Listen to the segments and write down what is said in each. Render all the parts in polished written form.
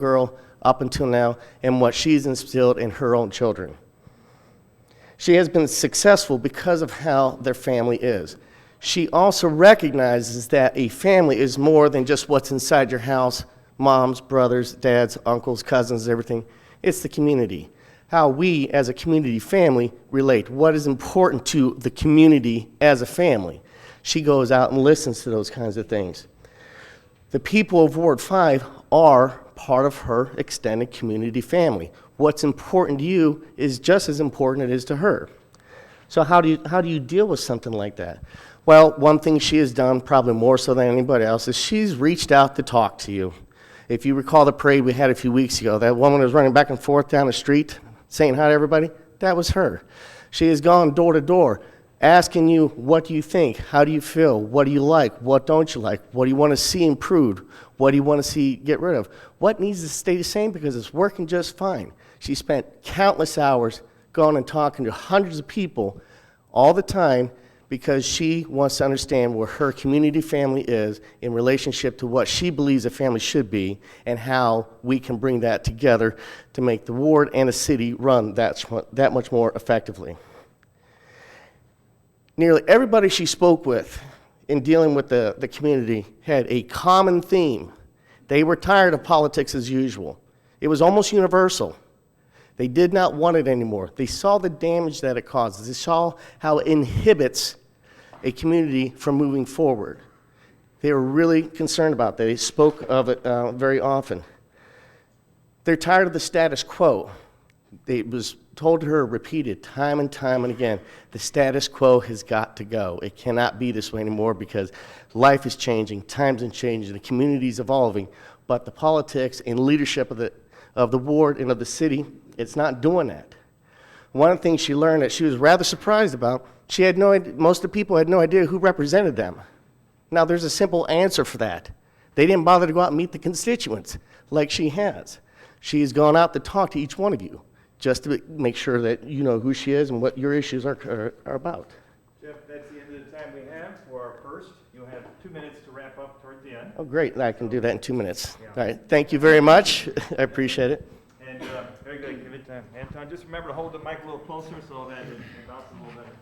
girl up until now and what she's instilled in her own children. She has been successful because of how their family is. She also recognizes that a family is more than just what's inside your house, moms, brothers, dads, uncles, cousins, everything. It's the community. How we as a community family relate, what is important to the community as a family. She goes out and listens to those kinds of things. The people of Ward 5 are part of her extended community family. What's important to you is just as important it is to her. So how do you deal with something like that? Well, one thing she has done, probably more so than anybody else, is she's reached out to talk to you. If you recall the parade we had a few weeks ago, that woman was running back and forth down the street saying hi to everybody, that was her. She has gone door to door, asking you, what do you think? How do you feel? What do you like? What don't you like? What do you want to see improved? What do you want to see get rid of? What needs to stay the same because it's working just fine? She spent countless hours going and talking to hundreds of people all the time because she wants to understand where her community family is in relationship to what she believes a family should be and how we can bring that together to make the ward and the city run that much more effectively. Nearly everybody she spoke with in dealing with the community had a common theme. They were tired of politics as usual. It was almost universal. They did not want it anymore. They saw the damage that it causes. They saw how it inhibits a community from moving forward. They were really concerned about that. They spoke of it very often. They're tired of the status quo. It was told to her, repeated time and time and again, the status quo has got to go. It cannot be this way anymore because life is changing, times are changing, the community is evolving, but the politics and leadership of the ward and of the city, it's not doing that. One of the things she learned that she was rather surprised about, she had no idea, most of the people had no idea who represented them. Now there's a simple answer for that. They didn't bother to go out and meet the constituents like she has. She's gone out to talk to each one of you just to make sure that you know who she is and what your issues are about. Jeff, that's the end of the time we have for our first. You'll have 2 minutes to wrap up toward the end. Oh, great. I can do that in 2 minutes. Yeah. All right. Thank you very much. I appreciate it. And very good. Give it to Anton. Just remember to hold the mic a little closer so that it bounces a little better.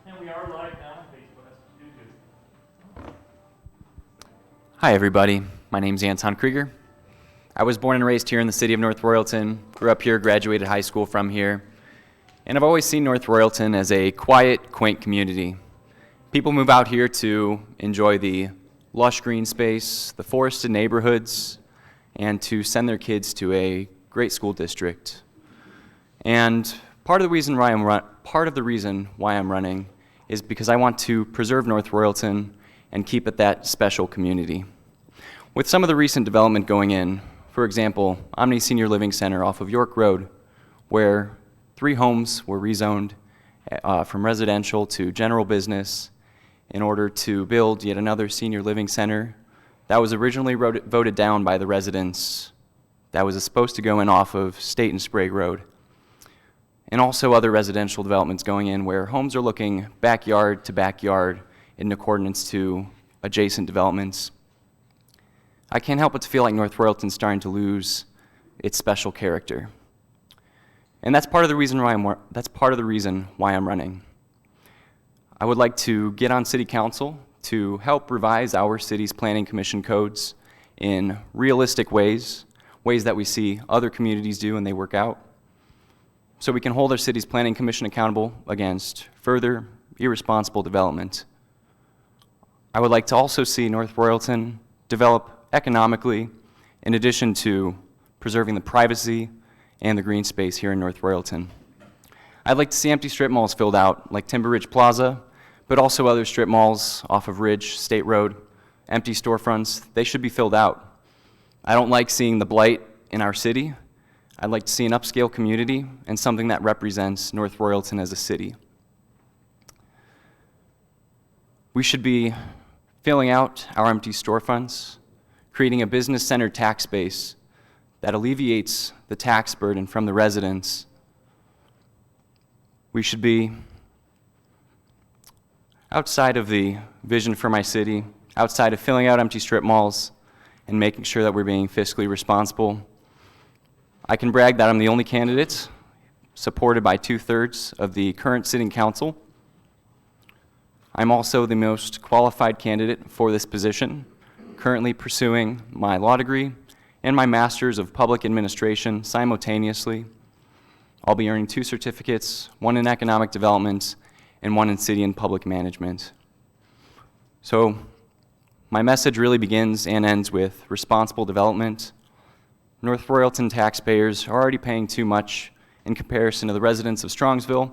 And we are live now on Facebook, YouTube. Hi, everybody. My name's Anton Krieger. I was born and raised here in the city of North Royalton, grew up here, graduated high school from here, and I've always seen North Royalton as a quiet, quaint community. People move out here to enjoy the lush green space, the forested neighborhoods, and to send their kids to a great school district. And part of the reason why I'm running is because I want to preserve North Royalton and keep it that special community. With some of the recent development going in, for example, Omni Senior Living Center off of York Road, where 3 homes were rezoned from residential to general business in order to build yet another senior living center. That was originally voted down by the residents. That was supposed to go in off of State and Sprague Road. And also other residential developments going in where homes are looking backyard to backyard in accordance to adjacent developments. I can't help but to feel like North Royalton's starting to lose its special character. And that's part of the reason why I'm running. I would like to get on City Council to help revise our city's planning commission codes in realistic ways that we see other communities do and they work out, so we can hold our city's planning commission accountable against further irresponsible development. I would like to also see North Royalton develop economically, in addition to preserving the privacy and the green space here in North Royalton. I'd like to see empty strip malls filled out, like Timber Ridge Plaza, but also other strip malls off of Ridge, State Road, empty storefronts. They should be filled out. I don't like seeing the blight in our city. I'd like to see an upscale community and something that represents North Royalton as a city. We should be filling out our empty storefronts, creating a business-centered tax base that alleviates the tax burden from the residents. We should be, outside of the vision for my city, outside of filling out empty strip malls and making sure that we're being fiscally responsible. I can brag that I'm the only candidate supported by 2/3 of the current sitting council. I'm also the most qualified candidate for this position, currently pursuing my law degree and my master's of public administration simultaneously. I'll be earning 2 certificates, one in economic development and one in city and public management. So my message really begins and ends with responsible development. North Royalton taxpayers are already paying too much in comparison to the residents of Strongsville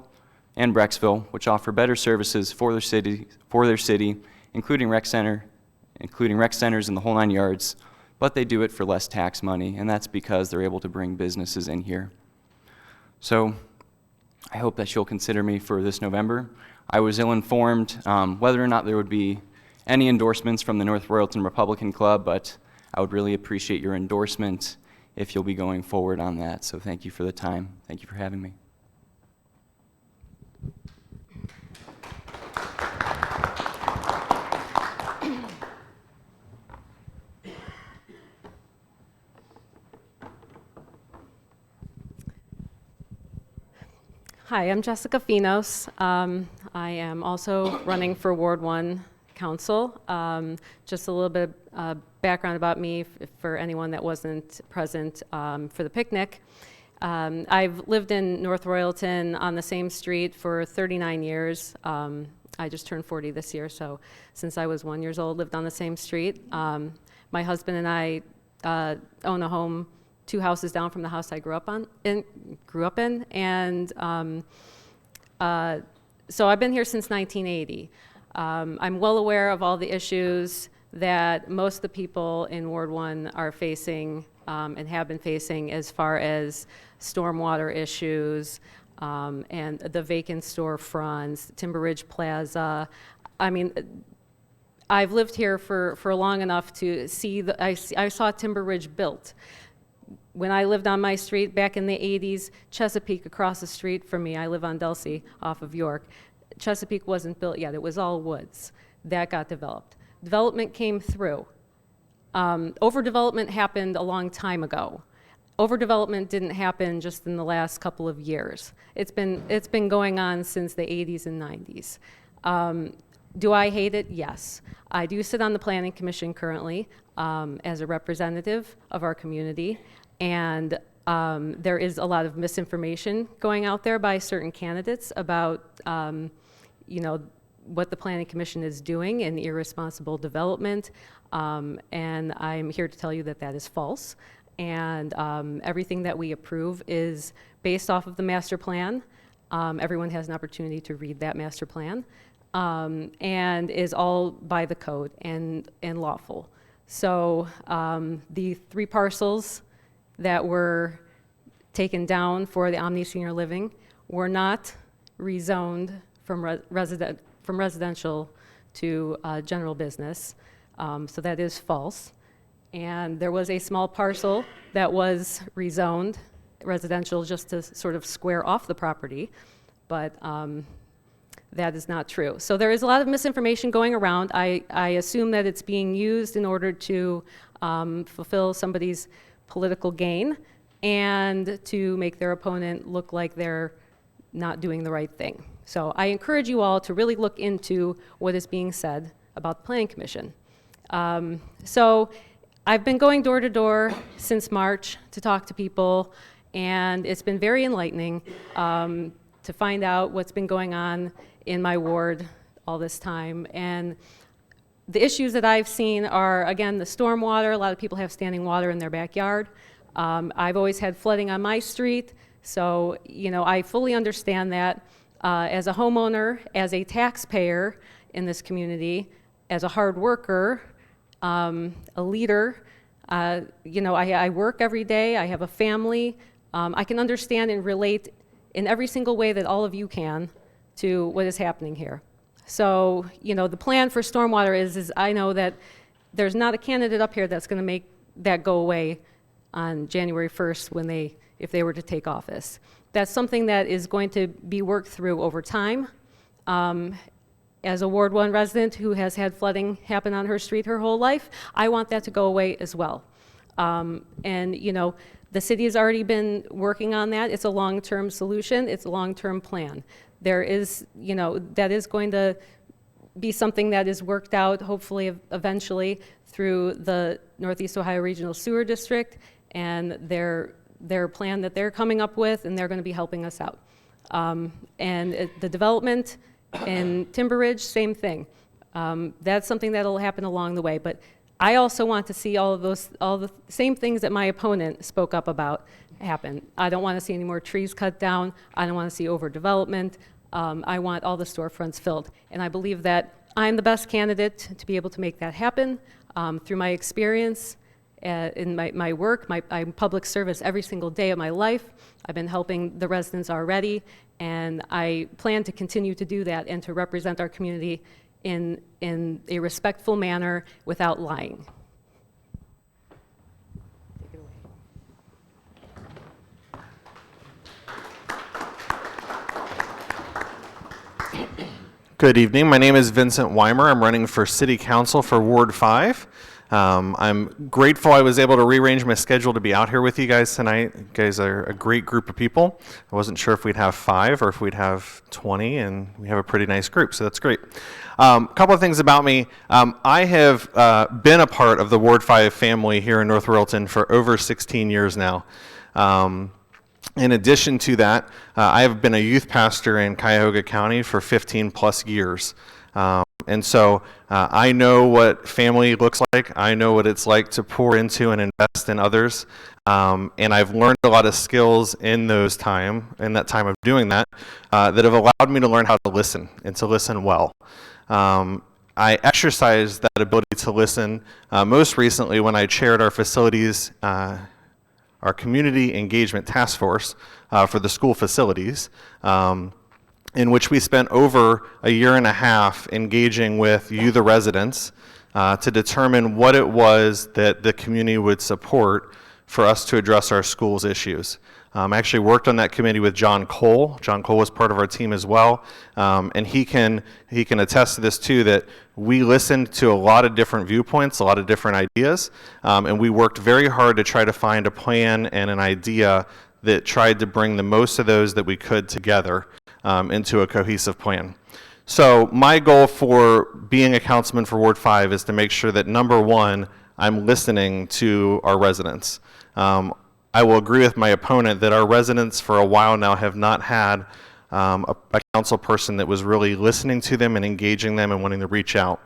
and Brecksville, which offer better services for their city, including rec centers in the whole 9 yards, but they do it for less tax money, and that's because they're able to bring businesses in here. So I hope that you'll consider me for this November. I was ill-informed whether or not there would be any endorsements from the North Royalton Republican Club, but I would really appreciate your endorsement if you'll be going forward on that. So thank you for the time. Thank you for having me. Hi, I'm Jessica Fenos. I am also running for Ward 1 Council. Just a little bit of background about me for anyone that wasn't present for the picnic. I've lived in North Royalton on the same street for 39 years. I just turned 40 this year, so since I was 1 year old, lived on the same street. My husband and I own a home 2 houses down from the house I grew up in, and so I've been here since 1980. I'm well aware of all the issues that most of the people in Ward 1 are facing and have been facing as far as stormwater issues and the vacant storefronts, Timber Ridge Plaza. I mean, I've lived here for long enough to see, I saw Timber Ridge built. When I lived on my street back in the 80s, Chesapeake across the street from me, I live on Delsey off of York, Chesapeake wasn't built yet, it was all woods. That got developed. Development came through. Overdevelopment happened a long time ago. Overdevelopment didn't happen just in the last couple of years. It's been going on since the 80s and 90s. Do I hate it? Yes. I do sit on the Planning Commission currently as a representative of our community, and there is a lot of misinformation going out there by certain candidates about what the Planning Commission is doing in irresponsible development, and I'm here to tell you that that is false. And everything that we approve is based off of the master plan. Everyone has an opportunity to read that master plan, and is all by the code and lawful. So the 3 parcels that were taken down for the Omni Senior Living were not rezoned from residential to general business, so that is false. And there was a small parcel that was rezoned residential just to sort of square off the property, but that is not true. So there is a lot of misinformation going around. I assume that it's being used in order to fulfill somebody's political gain and to make their opponent look like they're not doing the right thing. So I encourage you all to really look into what is being said about the Planning Commission. So I've been going door to door since March to talk to people, and it's been very enlightening to find out what's been going on in my ward all this time. And the issues that I've seen are, again, the stormwater. A lot of people have standing water in their backyard. I've always had flooding on my street, so I fully understand that. As a homeowner, as a taxpayer in this community, as a hard worker, a leader, I work every day, I have a family. I can understand and relate in every single way that all of you can to what is happening here. So, the plan for stormwater is I know that there's not a candidate up here that's going to make that go away on January 1st if they were to take office. That's something that is going to be worked through over time. as a Ward 1 resident who has had flooding happen on her street her whole life, I want that to go away as well. And, you know, the city has already been working on that. It's a long-term solution. It's a long-term plan. There is, you know, that is going to be something that is worked out, hopefully, eventually, through the Northeast Ohio Regional Sewer District and their plan that they're coming up with, and they're going to be helping us out. The development in Timber Ridge, same thing. That's something that'll happen along the way. But I also want to see all the same things that my opponent spoke up about happen. I don't want to see any more trees cut down. I don't want to see overdevelopment. I want all the storefronts filled. And I believe that I'm the best candidate to be able to make that happen through my experience in my work. I'm public service every single day of my life. I've been helping the residents already, and I plan to continue to do that and to represent our community in a respectful manner without lying. Take it away. Good evening. My name is Vincent Wiemer. I'm running for City Council for Ward 5. I'm grateful I was able to rearrange my schedule to be out here with you guys tonight. You guys are a great group of people. I wasn't sure if we'd have 5 or if we'd have 20, and we have a pretty nice group, so that's great. A couple of things about me. I have been a part of the Ward 5 family here in North Royalton for over 16 years now. In addition to that, I have been a youth pastor in Cuyahoga County for 15 plus years. And so I know what family looks like. I know what it's like to pour into and invest in others. And I've learned a lot of skills in that time of doing that, that have allowed me to learn how to listen and to listen well. I exercised that ability to listen most recently when I chaired our facilities, our community engagement task force for the school facilities, in which we spent over a year and a half engaging with you, the residents, to determine what it was that the community would support for us to address our school's issues. I actually worked on that committee with John Cole. John Cole was part of our team as well, and he can attest to this too, that we listened to a lot of different viewpoints, a lot of different ideas, and we worked very hard to try to find a plan and an idea that tried to bring the most of those that we could together into a cohesive plan. So my goal for being a councilman for Ward 5 is to make sure that, number one, I'm listening to our residents. I will agree with my opponent that our residents for a while now have not had a council person that was really listening to them and engaging them and wanting to reach out.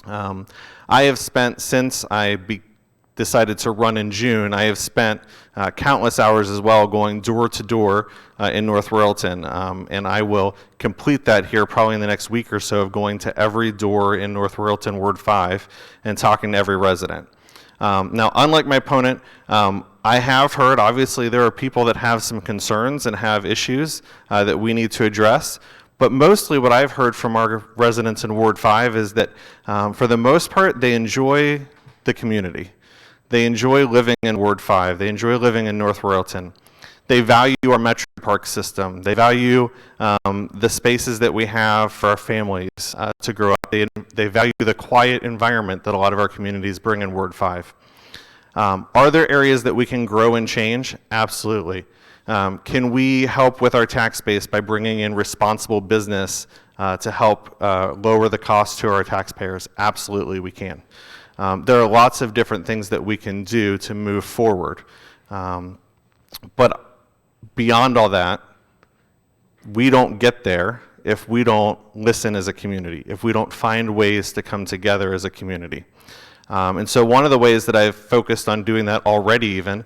I have spent, since I decided to run in June, I have spent countless hours as well going door to door in North Royalton, and I will complete that here probably in the next week or so, of going to every door in North Royalton Ward 5 and talking to every resident. Now, unlike my opponent, I have heard, obviously, there are people that have some concerns and have issues that we need to address. But mostly what I've heard from our residents in Ward 5 is that, for the most part, they enjoy the community. They enjoy living in Ward 5. They enjoy living in North Royalton. They value our Metro Park system. They value the spaces that we have for our families to grow up. They value the quiet environment that a lot of our communities bring in Ward 5. Are there areas that we can grow and change? Absolutely. Can we help with our tax base by bringing in responsible business to help lower the cost to our taxpayers? Absolutely, we can. There are lots of different things that we can do to move forward. But beyond all that, we don't get there if we don't listen as a community, if we don't find ways to come together as a community. And so one of the ways that I've focused on doing that already even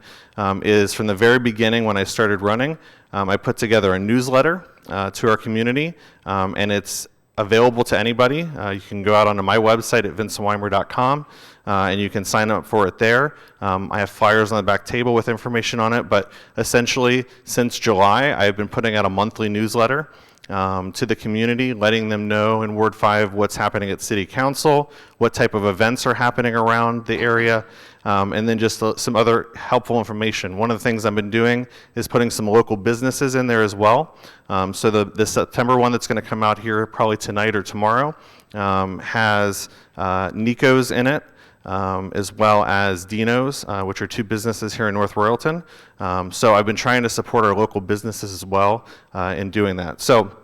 is from the very beginning when I started running, I put together a newsletter to our community, and it's available to anybody. You can go out onto my website at vincentwiemer.com, and you can sign up for it there. I have flyers on the back table with information on it, but essentially since July, I've been putting out a monthly newsletter to the community, letting them know in Ward 5 what's happening at City Council, what type of events are happening around the area, and then just some other helpful information. One of the things I've been doing is putting some local businesses in there as well. So the September one that's going to come out here probably tonight or tomorrow has Nico's in it, as well as Dino's, which are two businesses here in North Royalton. So I've been trying to support our local businesses as well in doing that. So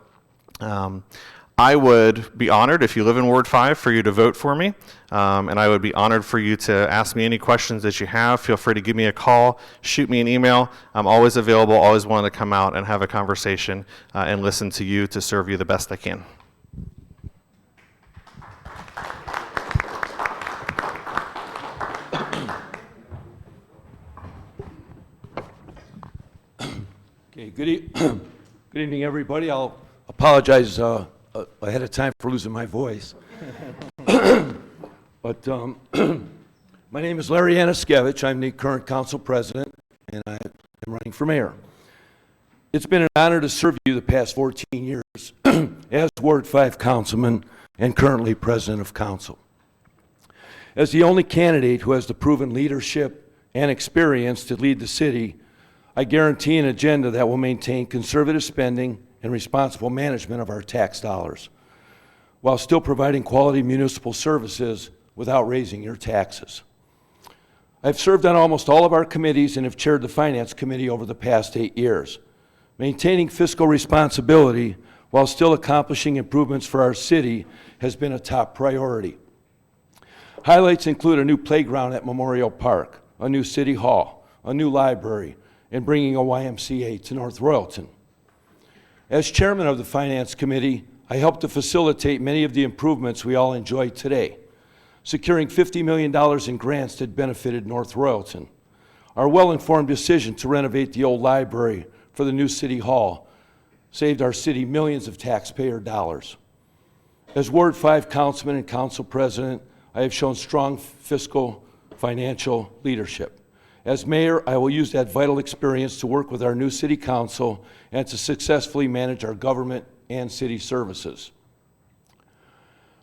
I would be honored if you live in Ward 5 for you to vote for me, and I would be honored for you to ask me any questions that you have. Feel free to give me a call, shoot me an email. I'm always available, always willing to come out and have a conversation and listen to you to serve you the best I can. Okay, good evening, everybody. I'll apologize ahead of time for losing my voice. But my name is Larry Antoskeiwicz. I'm the current council president, and I am running for mayor. It's been an honor to serve you the past 14 years as Ward 5 councilman and currently president of council. As the only candidate who has the proven leadership and experience to lead the city, I guarantee an agenda that will maintain conservative spending and responsible management of our tax dollars, while still providing quality municipal services without raising your taxes. I've served on almost all of our committees and have chaired the Finance Committee over the past 8 years. Maintaining fiscal responsibility while still accomplishing improvements for our city has been a top priority. Highlights include a new playground at Memorial Park, a new city hall, a new library, and bringing a YMCA to North Royalton. As chairman of the Finance Committee, I helped to facilitate many of the improvements we all enjoy today, securing $50 million in grants that benefited North Royalton. Our well-informed decision to renovate the old library for the new city hall saved our city millions of taxpayer dollars. As Ward 5 councilman and council president, I have shown strong fiscal financial leadership. As mayor, I will use that vital experience to work with our new city council and to successfully manage our government and city services.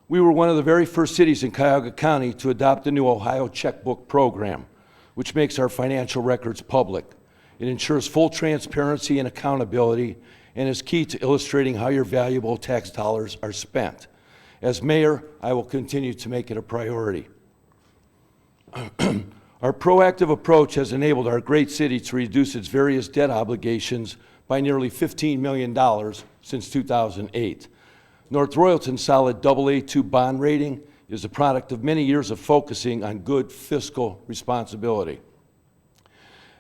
We were one of the very first cities in Cuyahoga County to adopt the new Ohio checkbook program, which makes our financial records public. It ensures full transparency and accountability and is key to illustrating how your valuable tax dollars are spent. As mayor, I will continue to make it a priority. Our proactive approach has enabled our great city to reduce its various debt obligations by nearly $15 million since 2008. North Royalton's solid AA2 bond rating is a product of many years of focusing on good fiscal responsibility.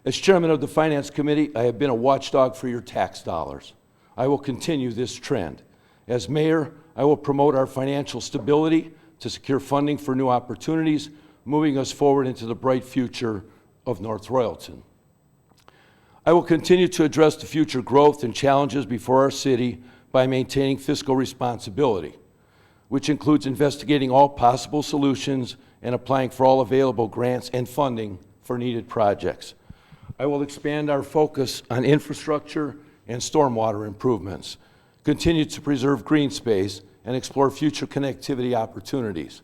As chairman of the Finance Committee, I have been a watchdog for your tax dollars. I will continue this trend. As mayor, I will promote our financial stability to secure funding for new opportunities, moving us forward into the bright future of North Royalton. I will continue to address the future growth and challenges before our city by maintaining fiscal responsibility, which includes investigating all possible solutions and applying for all available grants and funding for needed projects. I will expand our focus on infrastructure and stormwater improvements, continue to preserve green space, and explore future connectivity opportunities.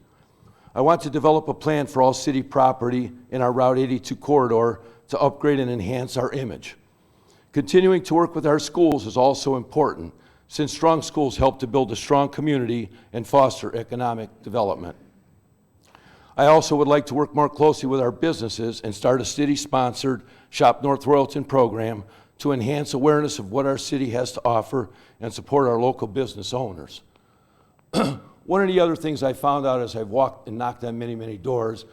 I want to develop a plan for all city property in our Route 82 corridor to upgrade and enhance our image. Continuing to work with our schools is also important, since strong schools help to build a strong community and foster economic development. I also would like to work more closely with our businesses and start a city-sponsored Shop North Royalton program to enhance awareness of what our city has to offer and support our local business owners. One of the other things I found out as I've walked and knocked on many, many doors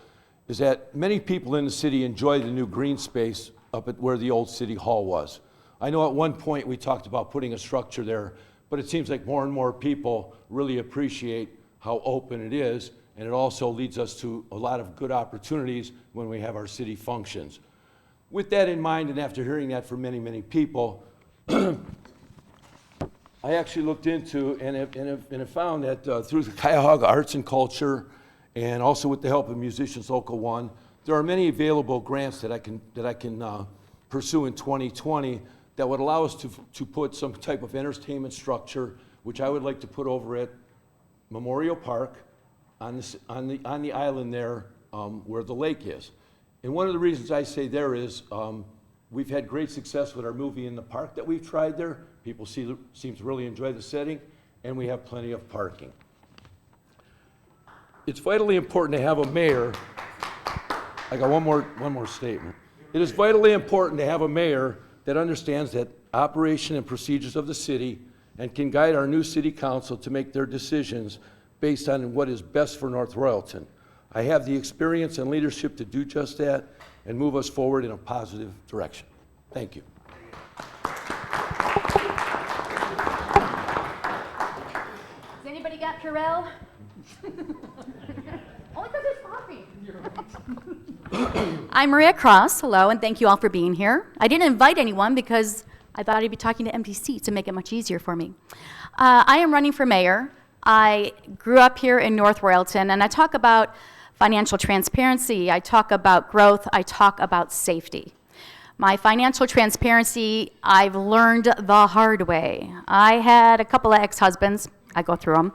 is that many people in the city enjoy the new green space up at where the old city hall was. I know at one point we talked about putting a structure there, but it seems like more and more people really appreciate how open it is, and it also leads us to a lot of good opportunities when we have our city functions. With that in mind, and after hearing that from many, many people, I actually looked into and have found that through the Cuyahoga Arts and Culture, and also with the help of Musicians Local 1, there are many available grants that I can pursue in 2020 that would allow us to put some type of entertainment structure, which I would like to put over at Memorial Park on the island there where the lake is. And one of the reasons I say there is we've had great success with our movie in the park that we've tried there. People seem to really enjoy the setting, and we have plenty of parking. It's vitally important to have a mayor. I got one more statement. It is vitally important to have a mayor that understands that operation and procedures of the city and can guide our new city council to make their decisions based on what is best for North Royalton. I have the experience and leadership to do just that and move us forward in a positive direction. Thank you. Has anybody got Purell? Only because there's coffee. I'm Maria Cross. Hello, and thank you all for being here. I didn't invite anyone because I thought I'd be talking to empty seats to make it much easier for me. I am running for mayor. I grew up here in North Royalton, and I talk about financial transparency, I talk about growth, I talk about safety. My financial transparency, I've learned the hard way. I had a couple of ex-husbands, I go through them,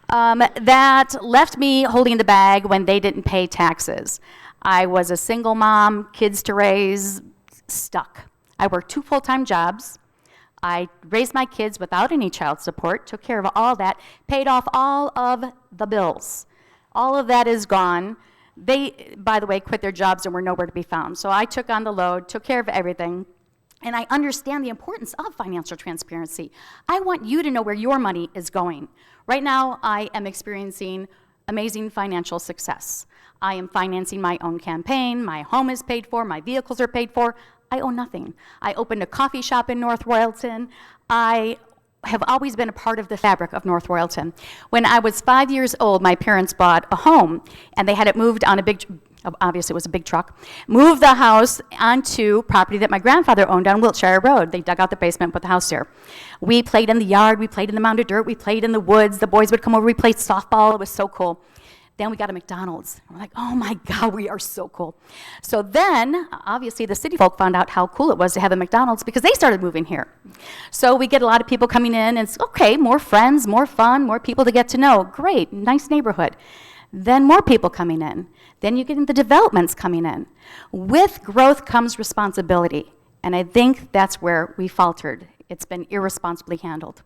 that left me holding the bag when they didn't pay taxes. I was a single mom, kids to raise, stuck. I worked 2 full-time jobs. I raised my kids without any child support, took care of all that, paid off all of the bills. All of that is gone. They, by the way, quit their jobs and were nowhere to be found. So I took on the load, took care of everything, and I understand the importance of financial transparency. I want you to know where your money is going. Right now, I am experiencing amazing financial success. I am financing my own campaign, my home is paid for, my vehicles are paid for. I owe nothing. I opened a coffee shop in North Royalton. I have always been a part of the fabric of North Royalton. When I was 5 years old, my parents bought a home, and they had it moved on a big, obviously it was a big truck, moved the house onto property that my grandfather owned on Wiltshire Road. They dug out the basement, put the house there. We played in the yard, we played in the mound of dirt, we played in the woods, the boys would come over, we played softball, it was so cool. Then we got a McDonald's. We're like, oh my God, we are so cool. So then, obviously, the city folk found out how cool it was to have a McDonald's because they started moving here. So we get a lot of people coming in, and it's okay, more friends, more fun, more people to get to know. Great, nice neighborhood. Then more people coming in. Then you get the developments coming in. With growth comes responsibility, and I think that's where we faltered. It's been irresponsibly handled.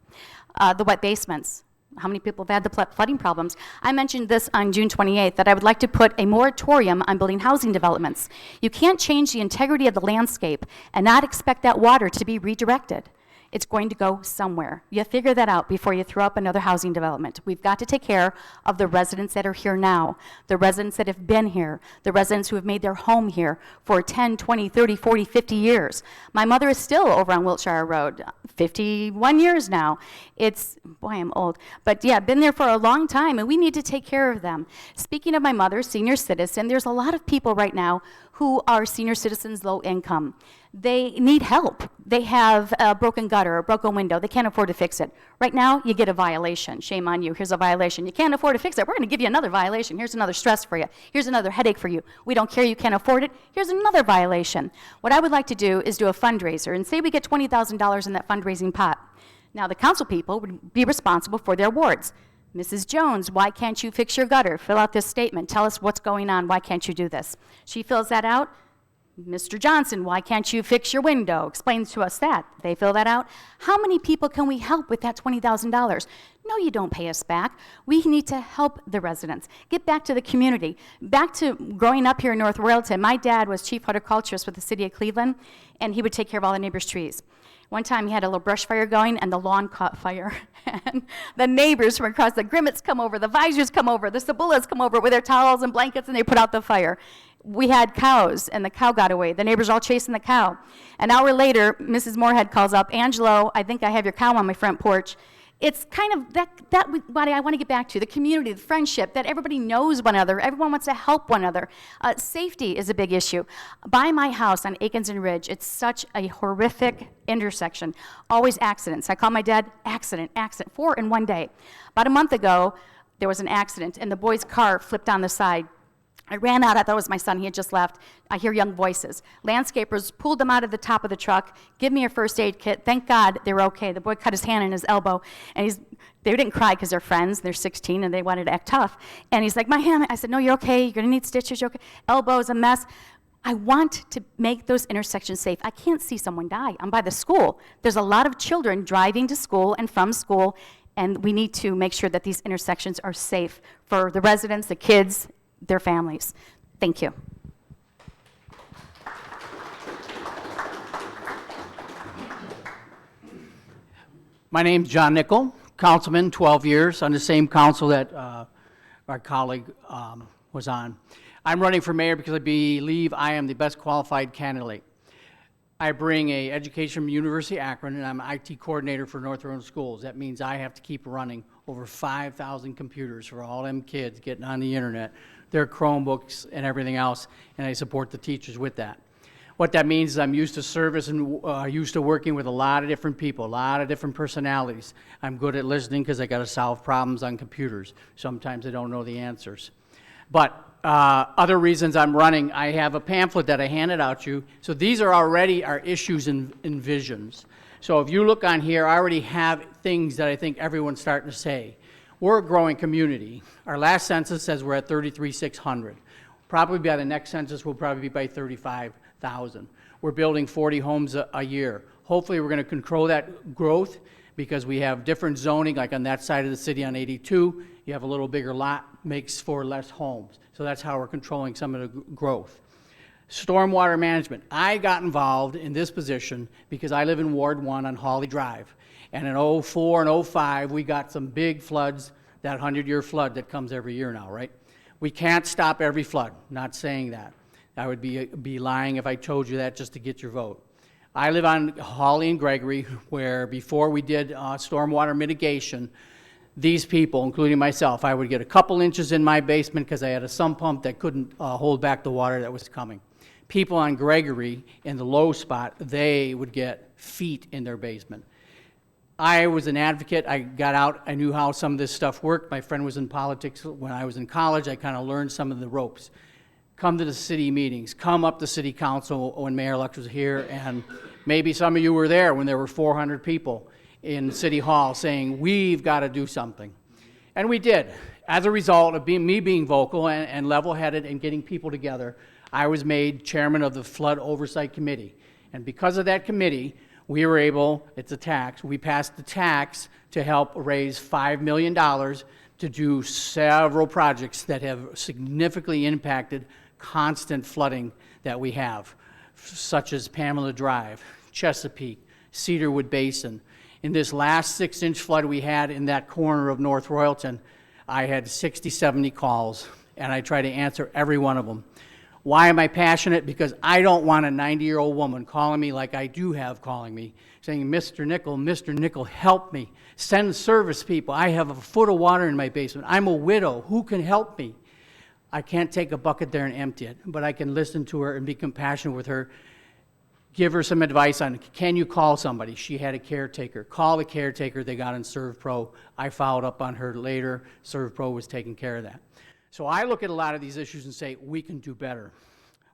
The wet basements. How many people have had the flooding problems? I mentioned this on June 28th, that I would like to put a moratorium on building housing developments. You can't change the integrity of the landscape and not expect that water to be redirected. It's going to go somewhere. You figure that out before you throw up another housing development. We've got to take care of the residents that are here now, the residents that have been here, the residents who have made their home here for 10, 20, 30, 40, 50 years. My mother is still over on Wiltshire Road, 51 years now. Boy, I'm old. But yeah, been there for a long time, and we need to take care of them. Speaking of my mother, senior citizen, there's a lot of people right now who are senior citizens, low income. They need help. They have a broken gutter, a broken window. They can't afford to fix it. Right now, you get a violation. Shame on you. Here's a violation. You can't afford to fix it. We're going to give you another violation. Here's another stress for you. Here's another headache for you. We don't care. You can't afford it. Here's another violation. What I would like to do is do a fundraiser, and say we get $20,000 in that fundraising pot. Now, the council people would be responsible for their wards. Mrs. Jones, why can't you fix your gutter? Fill out this statement. Tell us what's going on. Why can't you do this? She fills that out. Mr. Johnson, why can't you fix your window? Explains to us that. They fill that out. How many people can we help with that $20,000? No, you don't pay us back. We need to help the residents. Get back to the community. Back to growing up here in North Royalton. My dad was chief horticulturist with the city of Cleveland, and he would take care of all the neighbors' trees. One time he had a little brush fire going, and the lawn caught fire. And the neighbors from across, the Grimmets come over, the Visors come over, the Cibullas come over with their towels and blankets, and they put out the fire. We had cows, and the cow got away. The neighbors were all chasing the cow. An hour later, Mrs. Moorhead calls up, Angelo, I think I have your cow on my front porch. It's kind of what I want to get back to, the community, the friendship, that everybody knows one another, everyone wants to help one another. Safety is a big issue. By my house on Akins and Ridge, it's such a horrific intersection. Always accidents. I call my dad, accident, 4 in one day. About a month ago, there was an accident, and the boy's car flipped on the side. I ran out. I thought it was my son. He had just left. I hear young voices. Landscapers pulled them out of the top of the truck, give me a first aid kit. Thank God they were okay. The boy cut his hand and his elbow, and they didn't cry because they're friends. They're 16, and they wanted to act tough. And he's like, my hand. I said, no, you're okay. You're going to need stitches. You're okay. Elbow's a mess. I want to make those intersections safe. I can't see someone die. I'm by the school. There's a lot of children driving to school and from school, and we need to make sure that these intersections are safe for the residents, the kids, their families. Thank you. My name's John Nickell, councilman, 12 years, on the same council that our colleague was on. I'm running for mayor because I believe I am the best qualified candidate. I bring a education from University of Akron, and I'm IT coordinator for North Royalton Schools. That means I have to keep running over 5,000 computers for all them kids getting on the internet, their Chromebooks and everything else, and I support the teachers with that. What that means is I'm used to service and used to working with a lot of different people, a lot of different personalities. I'm good at listening because I got to solve problems on computers. Sometimes I don't know the answers. But other reasons I'm running, I have a pamphlet that I handed out to you. So these are already our issues and visions. So if you look on here, I already have things that I think everyone's starting to say. We're a growing community. Our last census says we're at 33,600. Probably by the next census, we'll probably be by 35,000. We're building 40 homes a year. Hopefully we're going to control that growth because we have different zoning, like on that side of the city on 82, you have a little bigger lot, makes for less homes. So that's how we're controlling some of the growth. Stormwater management. I got involved in this position because I live in Ward 1 on Hawley Drive. And in 04 and 05, we got some big floods, that 100-year flood that comes every year now, right? We can't stop every flood, not saying that. I would be lying if I told you that just to get your vote. I live on Hawley and Gregory, where before we did stormwater mitigation, these people, including myself, I would get a couple inches in my basement because I had a sump pump that couldn't hold back the water that was coming. People on Gregory, in the low spot, they would get feet in their basement. I was an advocate. I got out. I knew how some of this stuff worked. My friend was in politics. When I was in college, I kind of learned some of the ropes. Come to the city meetings. Come up to city council when Mayor Lux was here. And maybe some of you were there when there were 400 people in City Hall saying, we've got to do something. And we did. As a result of me being vocal and level-headed and getting people together, I was made chairman of the Flood Oversight Committee. And because of that committee, we were able, it's a tax, we passed the tax to help raise $5 million to do several projects that have significantly impacted constant flooding that we have, such as Pamela Drive, Chesapeake, Cedarwood Basin. In this last 6-inch flood we had in that corner of North Royalton, I had 60, 70 calls, and I try to answer every one of them. Why am I passionate? Because I don't want a 90-year-old woman calling me like I do have calling me, saying, Mr. Nickell, help me. Send service people. I have a foot of water in my basement. I'm a widow. Who can help me? I can't take a bucket there and empty it, but I can listen to her and be compassionate with her, give her some advice on, can you call somebody? She had a caretaker. Call the caretaker. They got on ServPro. I followed up on her later. ServPro was taking care of that. So I look at a lot of these issues and say, we can do better.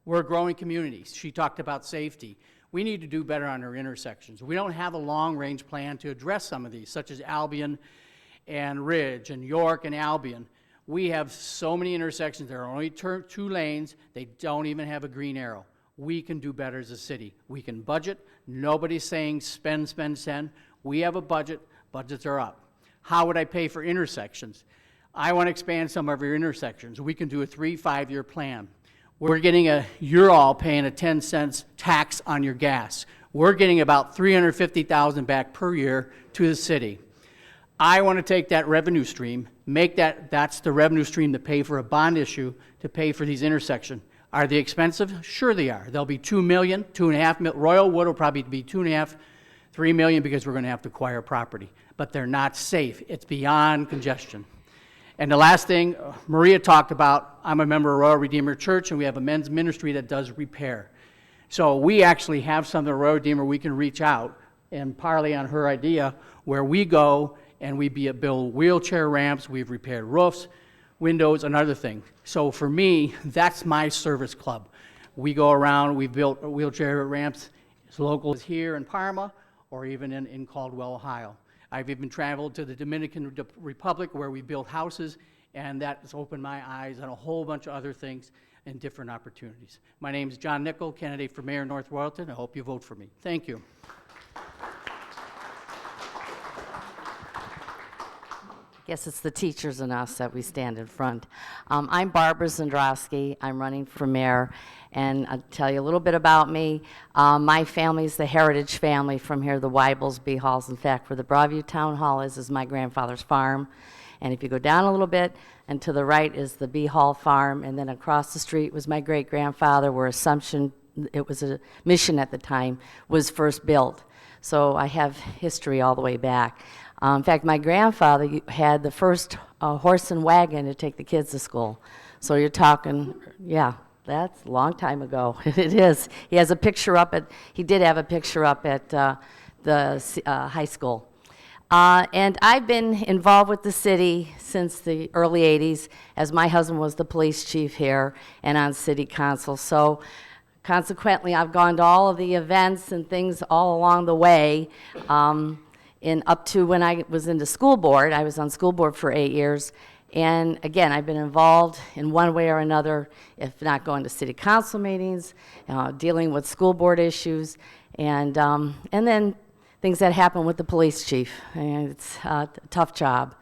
We're a growing community. She talked about safety. We need to do better on our intersections. We don't have a long-range plan to address some of these, such as Albion and Ridge and York and Albion. We have so many intersections. There are only 2 lanes. They don't even have a green arrow. We can do better as a city. We can budget. Nobody's saying spend, spend, spend. We have a budget. Budgets are up. How would I pay for intersections? I want to expand some of your intersections. We can do a 3-5-year plan. We're getting you're all paying a 10 cents tax on your gas. We're getting about $350,000 back per year to the city. I want to take that revenue stream, make that's the revenue stream to pay for a bond issue, to pay for these intersections. Are they expensive? Sure they are. They'll be $2 million, $2.5 million. Royalwood will probably be $2.5, $3 million because we're going to have to acquire property. But they're not safe. It's beyond congestion. And the last thing, Maria talked about, I'm a member of Royal Redeemer Church, and we have a men's ministry that does repair. So we actually have something at Royal Redeemer we can reach out and parlay on her idea, where we go and we build wheelchair ramps, we've repaired roofs, windows, another thing. So for me, that's my service club. We go around, we've built wheelchair ramps as local as here in Parma or even in Caldwell, Ohio. I've even traveled to the Dominican Republic where we built houses, and that has opened my eyes on a whole bunch of other things and different opportunities. My name is John Nickell, candidate for mayor of North Royalton. I hope you vote for me. Thank you. Guess it's the teachers and us that we stand in front. I'm Barbara Zindroski. I'm running for mayor, and I'll tell you a little bit about me. My family's the heritage family from here, the Weibels, B Halls. In fact, where the Broadview Town Hall is my grandfather's farm. And if you go down a little bit, and to the right is the B Hall farm, and then across the street was my great-grandfather, where Assumption, it was a mission at the time, was first built. So I have history all the way back. In fact, my grandfather had the first horse and wagon to take the kids to school. So you're talking, yeah, that's a long time ago. It is. He has a picture up at, he did have a picture up at the high school. And I've been involved with the city since the early 80s, as my husband was the police chief here and on city council. So consequently, I've gone to all of the events and things all along the way. Up to when I was in the school board. I was on school board for 8 years. And again, I've been involved in one way or another, if not going to city council meetings, dealing with school board issues, and then things that happen with the police chief. And it's a tough job.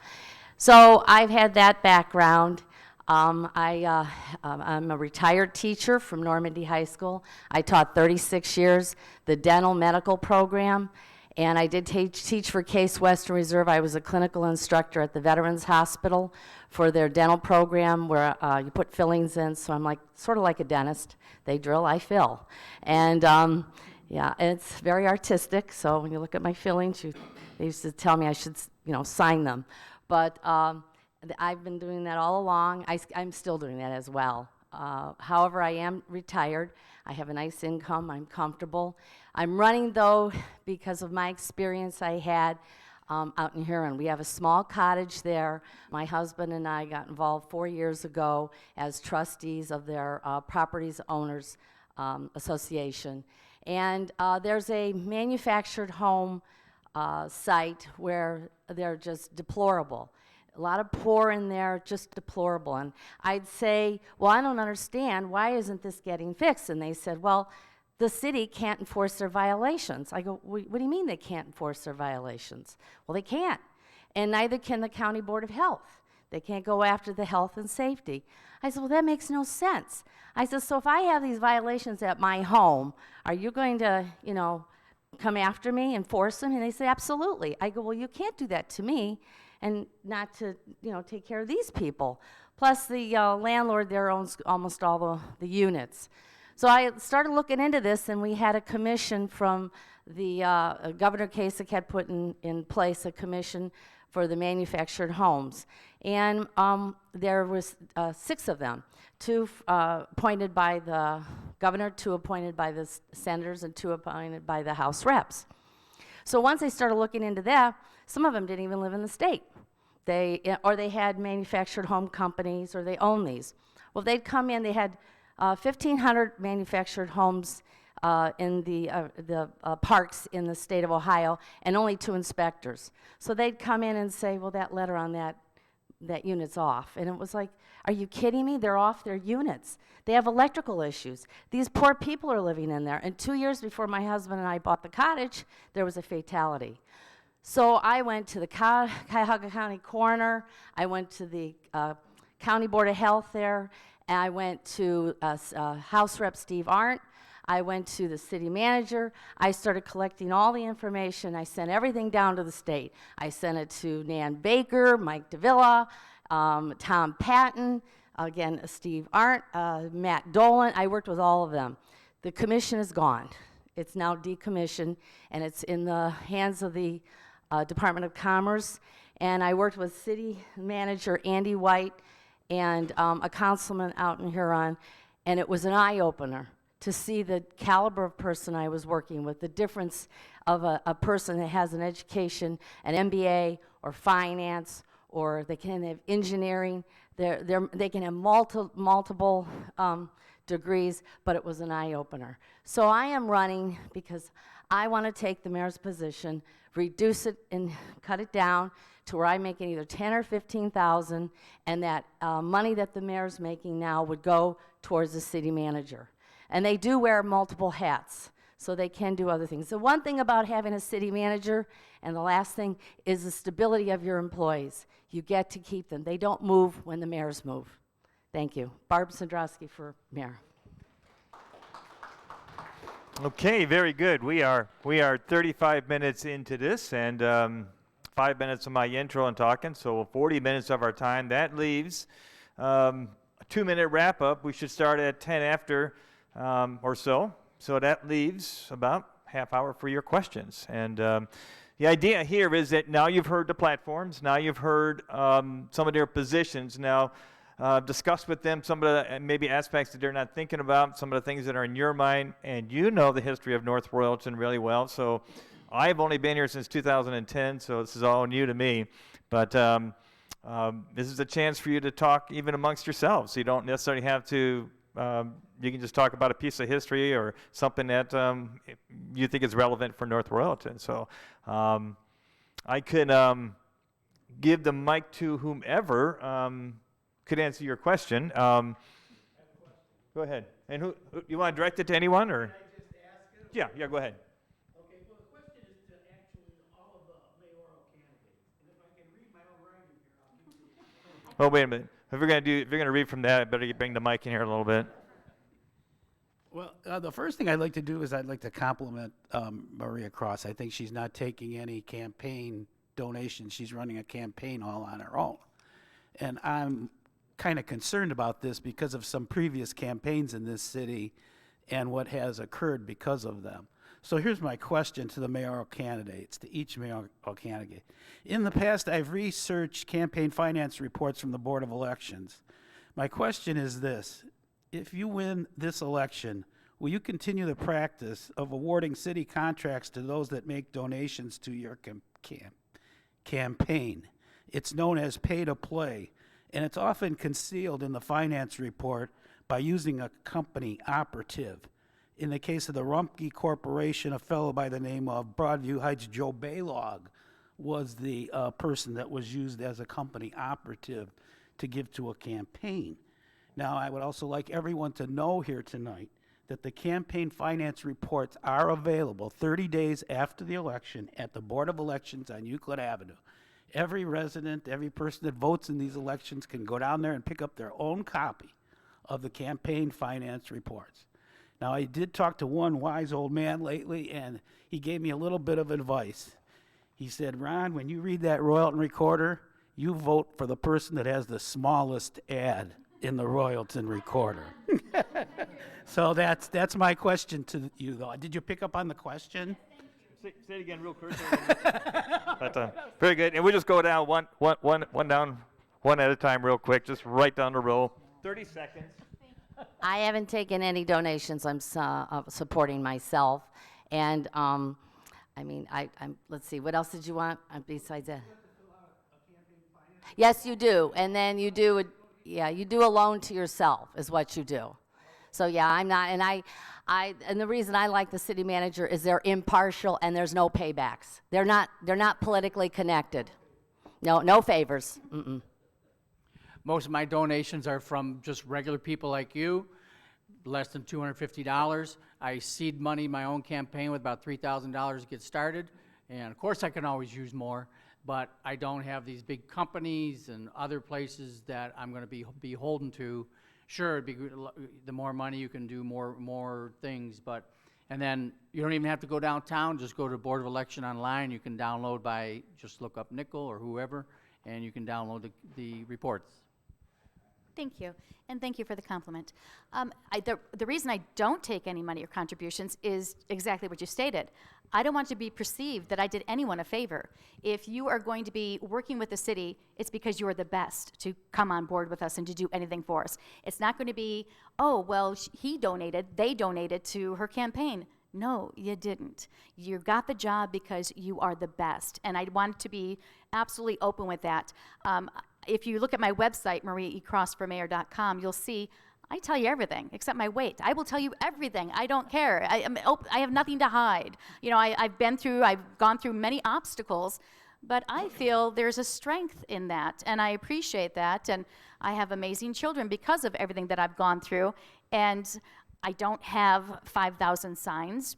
So I've had that background. I'm a retired teacher from Normandy High School. I taught 36 years the dental medical program. And I did teach for Case Western Reserve. I was a clinical instructor at the Veterans Hospital for their dental program where you put fillings in. So I'm sort of like a dentist. They drill, I fill. And yeah, it's very artistic. So when you look at my fillings, they used to tell me I should, sign them. But I've been doing that all along. I'm still doing that as well. However, I am retired. I have a nice income. I'm comfortable. I'm running, though, because of my experience I had out in Huron. We have a small cottage there. My husband and I got involved 4 years ago as trustees of their Properties Owners Association. And there's a manufactured home site where they're just deplorable. A lot of poor in there, just deplorable. And I'd say, well, I don't understand. Why isn't this getting fixed? And they said, well, the city can't enforce their violations. I go, what do you mean they can't enforce their violations? Well, they can't. And neither can the County Board of Health. They can't go after the health and safety. I said, well, that makes no sense. I said, so if I have these violations at my home, are you going to, come after me, enforce them? And they say, absolutely. I go, well, you can't do that to me and not to, take care of these people. Plus the landlord there owns almost all the units. So I started looking into this, and we had a commission from the Governor Kasich had put in place a commission for the manufactured homes. And there was 6 of them, 2 appointed by the governor, 2 appointed by the senators, and 2 appointed by the House reps. So once I started looking into that, some of them didn't even live in the state. They had manufactured home companies, or they own these. Well, they'd come in, they had 1,500 manufactured homes in the parks in the state of Ohio, and only 2 inspectors. So they'd come in and say, well, that letter on that unit's off. And it was like, are you kidding me? They're off their units. They have electrical issues. These poor people are living in there. And 2 years before my husband and I bought the cottage, there was a fatality. So I went to the Cuyahoga County Coroner. I went to the County Board of Health there. And I went to House Rep Steve Arndt. I went to the city manager. I started collecting all the information. I sent everything down to the state. I sent it to Nan Baker, Mike Davila, Tom Patton, again, Steve Arndt, Matt Dolan. I worked with all of them. The commission is gone. It's now decommissioned, and it's in the hands of the Department of Commerce. And I worked with city manager Andy White and a councilman out in Huron, and it was an eye-opener to see the caliber of person I was working with, the difference of a person that has an education, an MBA or finance, or they can have engineering. They can have multiple degrees, but it was an eye-opener. So I am running because I want to take the mayor's position, reduce it and cut it down to where I'm making either 10 or 15,000, and that money that the mayor's making now would go towards the city manager. And they do wear multiple hats, so they can do other things. The one thing about having a city manager, and the last thing, is the stability of your employees. You get to keep them. They don't move when the mayors move. Thank you. Barb Zindroski for mayor. Okay, very good. We are 35 minutes into this, and 5 minutes of my intro and talking, so 40 minutes of our time. That leaves a 2-minute wrap-up. We should start at 10 after or so. So that leaves about half hour for your questions. And the idea here is that now you've heard the platforms, now you've heard some of their positions. Now discuss with them some of the maybe aspects that they're not thinking about, some of the things that are in your mind, and you know the history of North Royalton really well. So I've only been here since 2010, so this is all new to me. But this is a chance for you to talk even amongst yourselves. So you don't necessarily have to, you can just talk about a piece of history or something that you think is relevant for North Royalton. So I could give the mic to whomever could answer your question. Go ahead. And who you want to direct it to anyone, or? Can I just ask it? Yeah, go ahead. Okay, well, the question is to actually all of the mayoral candidates. And if I can read my own writing here, I'll give you. Oh, wait a minute. If you're gonna read from that, I better bring the mic in here a little bit. Well, the first thing I'd like to do is I'd like to compliment Maria Cross. I think she's not taking any campaign donations. She's running a campaign all on her own. And I'm kind of concerned about this because of some previous campaigns in this city and what has occurred because of them. So here's my question to the mayoral candidates, to each mayoral candidate. In the past, I've researched campaign finance reports from the Board of Elections. My question is this: if you win this election, will you continue the practice of awarding city contracts to those that make donations to your campaign? It's known as pay-to-play, and it's often concealed in the finance report by using a company operative. In the case of the Rumpke Corporation, a fellow by the name of Broadview Heights Joe Baylog was the person that was used as a company operative to give to a campaign. Now, I would also like everyone to know here tonight that the campaign finance reports are available 30 days after the election at the Board of Elections on Euclid Avenue. Every resident, every person that votes in these elections can go down there and pick up their own copy of the campaign finance reports. Now, I did talk to one wise old man lately, and he gave me a little bit of advice. He said, Ron, when you read that Royalton Recorder, you vote for the person that has the smallest ad in the Royalton Recorder. So that's my question to you, though. Did you pick up on the question? Say it again real quick. But, very good. And we'll just go down one at a time real quick, just right down the row. 30 seconds. I haven't taken any donations. I'm supporting myself. And, I'm let's see, what else did you want besides that? Yes, you do. And then you do, you do a loan to yourself is what you do. So yeah, I'm not, and the reason I like the city manager is they're impartial and there's no paybacks. They're not politically connected. No favors. Mm-mm. Most of my donations are from just regular people like you, less than $250. I seed money my own campaign with about $3,000 to get started. And of course I can always use more, but I don't have these big companies and other places that I'm going to be beholden to. Sure, it'd be good, the more money you can do more things, but, and then you don't even have to go downtown, just go to Board of Election online. You can download by, just look up Nickell or whoever, and you can download the reports. Thank you, and thank you for the compliment. The reason I don't take any money or contributions is exactly what you stated. I don't want to be perceived that I did anyone a favor. If you are going to be working with the city, it's because you are the best to come on board with us and to do anything for us. It's not going to be, oh, well, they donated to her campaign. No, you didn't. You got the job because you are the best, and I want to be absolutely open with that. if you look at my website, mariaecrossformayor.com, you'll see I tell you everything except my weight. I will tell you everything. I don't care. I have nothing to hide. You know, I've gone through many obstacles, but I feel there's a strength in that, and I appreciate that. And I have amazing children because of everything that I've gone through. And I don't have 5,000 signs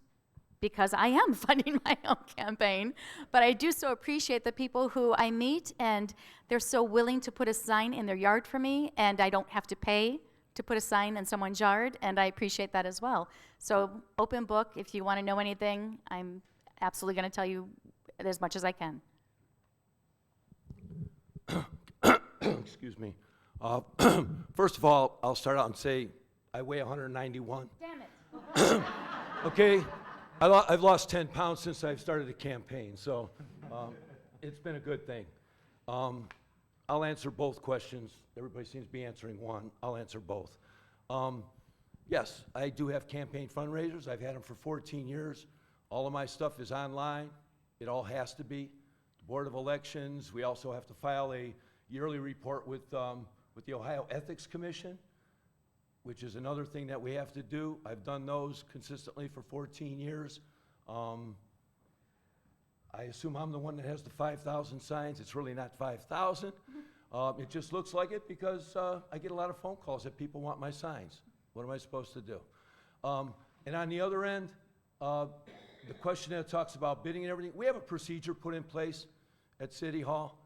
because I am funding my own campaign. But I do so appreciate the people who I meet, and they're so willing to put a sign in their yard for me, and I don't have to pay to put a sign in someone's yard, and I appreciate that as well. So open book, if you want to know anything, I'm absolutely going to tell you as much as I can. Excuse me. First of all, I'll start out and say I weigh 191. Damn it. Okay? I've lost 10 pounds since I've started the campaign, so it's been a good thing. I'll answer both questions. Everybody seems to be answering one. I'll answer both. Yes, I do have campaign fundraisers. I've had them for 14 years. All of my stuff is online. It all has to be. The Board of Elections, we also have to file a yearly report with the Ohio Ethics Commission, which is another thing that we have to do. I've done those consistently for 14 years. I assume I'm the one that has the 5,000 signs. It's really not 5,000. It just looks like it because I get a lot of phone calls that people want my signs. What am I supposed to do? And on the other end, the question that talks about bidding and everything, we have a procedure put in place at City Hall.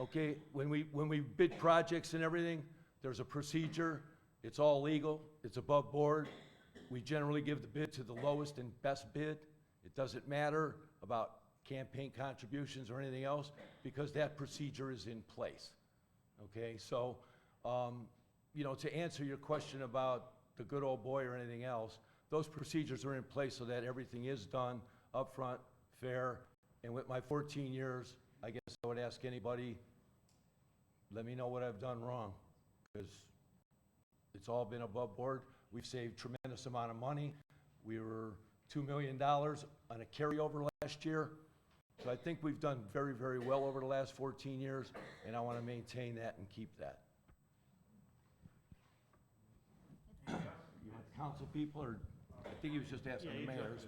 Okay, when we bid projects and everything, there's a procedure. It's all legal. It's above board. We generally give the bid to the lowest and best bid. It doesn't matter about campaign contributions or anything else because that procedure is in place. Okay, so you know, to answer your question about the good old boy or anything else, those procedures are in place so that everything is done upfront, fair, and with my 14 years, I guess I would ask anybody, let me know what I've done wrong, because it's all been above board. We've saved tremendous amount of money. We were $2 million on a carryover last year. So I think we've done very, very well over the last 14 years, and I want to maintain that and keep that. You want the council people, or I think he was just asking the mayors.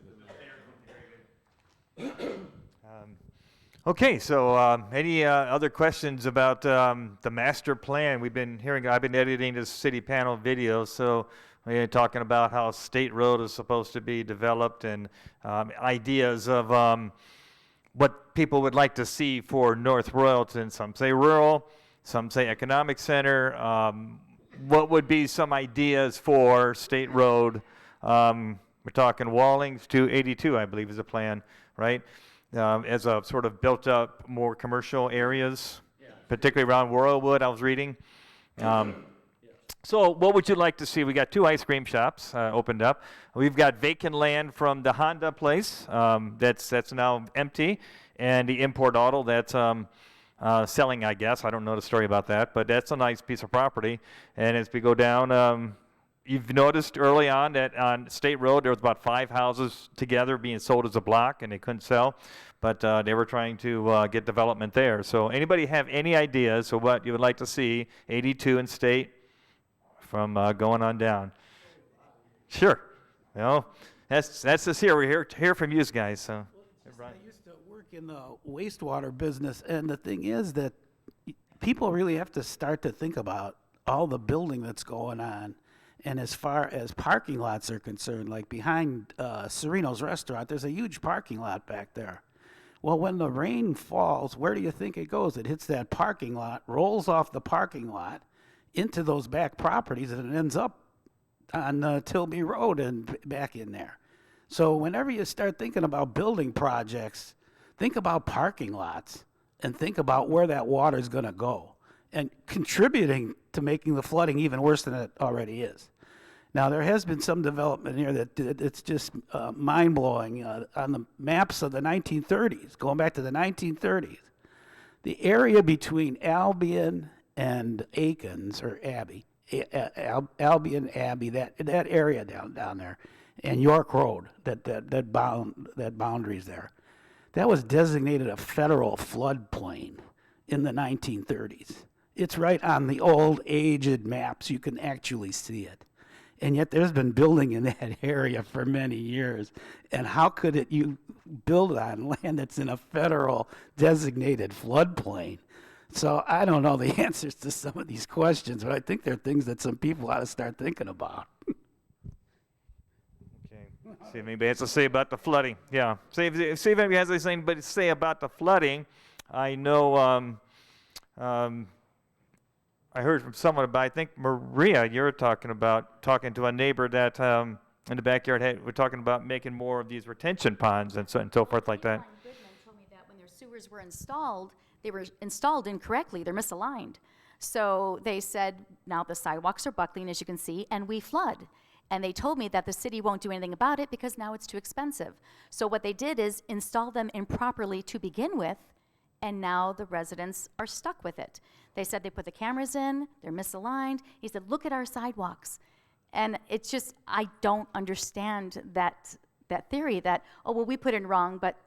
Okay, so any other questions about the master plan? I've been editing this city panel video, so we're talking about how State Road is supposed to be developed and ideas of what people would like to see for North Royalton. Some say rural, some say economic center. What would be some ideas for State Road? We're talking Wallings to 82, I believe, is the plan, right? As a sort of built up more commercial areas, particularly around Royalwood, I was reading. So what would you like to see? We got 2 ice cream shops opened up. We've got vacant land from the Honda place that's now empty, and the Import Auto that's selling, I guess. I don't know the story about that, but that's a nice piece of property. And as we go down, you've noticed early on that on State Road there was about 5 houses together being sold as a block, and they couldn't sell, but they were trying to get development there. So anybody have any ideas of what you would like to see 82 in State from going on down? Sure. Well, that's just here. We're here to hear from you guys. So. I used to work in the wastewater business, and the thing is that people really have to start to think about all the building that's going on. And as far as parking lots are concerned, like behind Sereno's restaurant, there's a huge parking lot back there. Well, when the rain falls, where do you think it goes? It hits that parking lot, rolls off the parking lot into those back properties, and it ends up on Tilby Road and back in there. So whenever you start thinking about building projects, think about parking lots and think about where that water is going to go and contributing to making the flooding even worse than it already is. Now, there has been some development here that it's just mind-blowing. On the maps of the 1930s, going back to the 1930s, the area between Albion and Aikens, or Abbey, Albion, Abbey, that area down there, and York Road, that boundaries there, that was designated a federal floodplain in the 1930s. It's right on the old aged maps. You can actually see it. And yet there's been building in that area for many years. And how could you build on land that's in a federal designated floodplain? So I don't know the answers to some of these questions, but I think they're things that some people ought to start thinking about. Okay. See if anybody has to say about the flooding. Yeah. See if anybody has anything to say about the flooding. I know. I heard from someone about, I think, Maria, you're talking to a neighbor that in the backyard, we're talking about making more of these retention ponds and so forth like that. Goodman told me that when their sewers were installed, they were installed incorrectly. They're misaligned. So they said, now the sidewalks are buckling, as you can see, and we flood. And they told me that the city won't do anything about it because now it's too expensive. So what they did is install them improperly to begin with, and now the residents are stuck with it. They said they put the cameras in, they're misaligned. He said, look at our sidewalks. And it's just, I don't understand that theory that, oh, well, we put it in wrong, but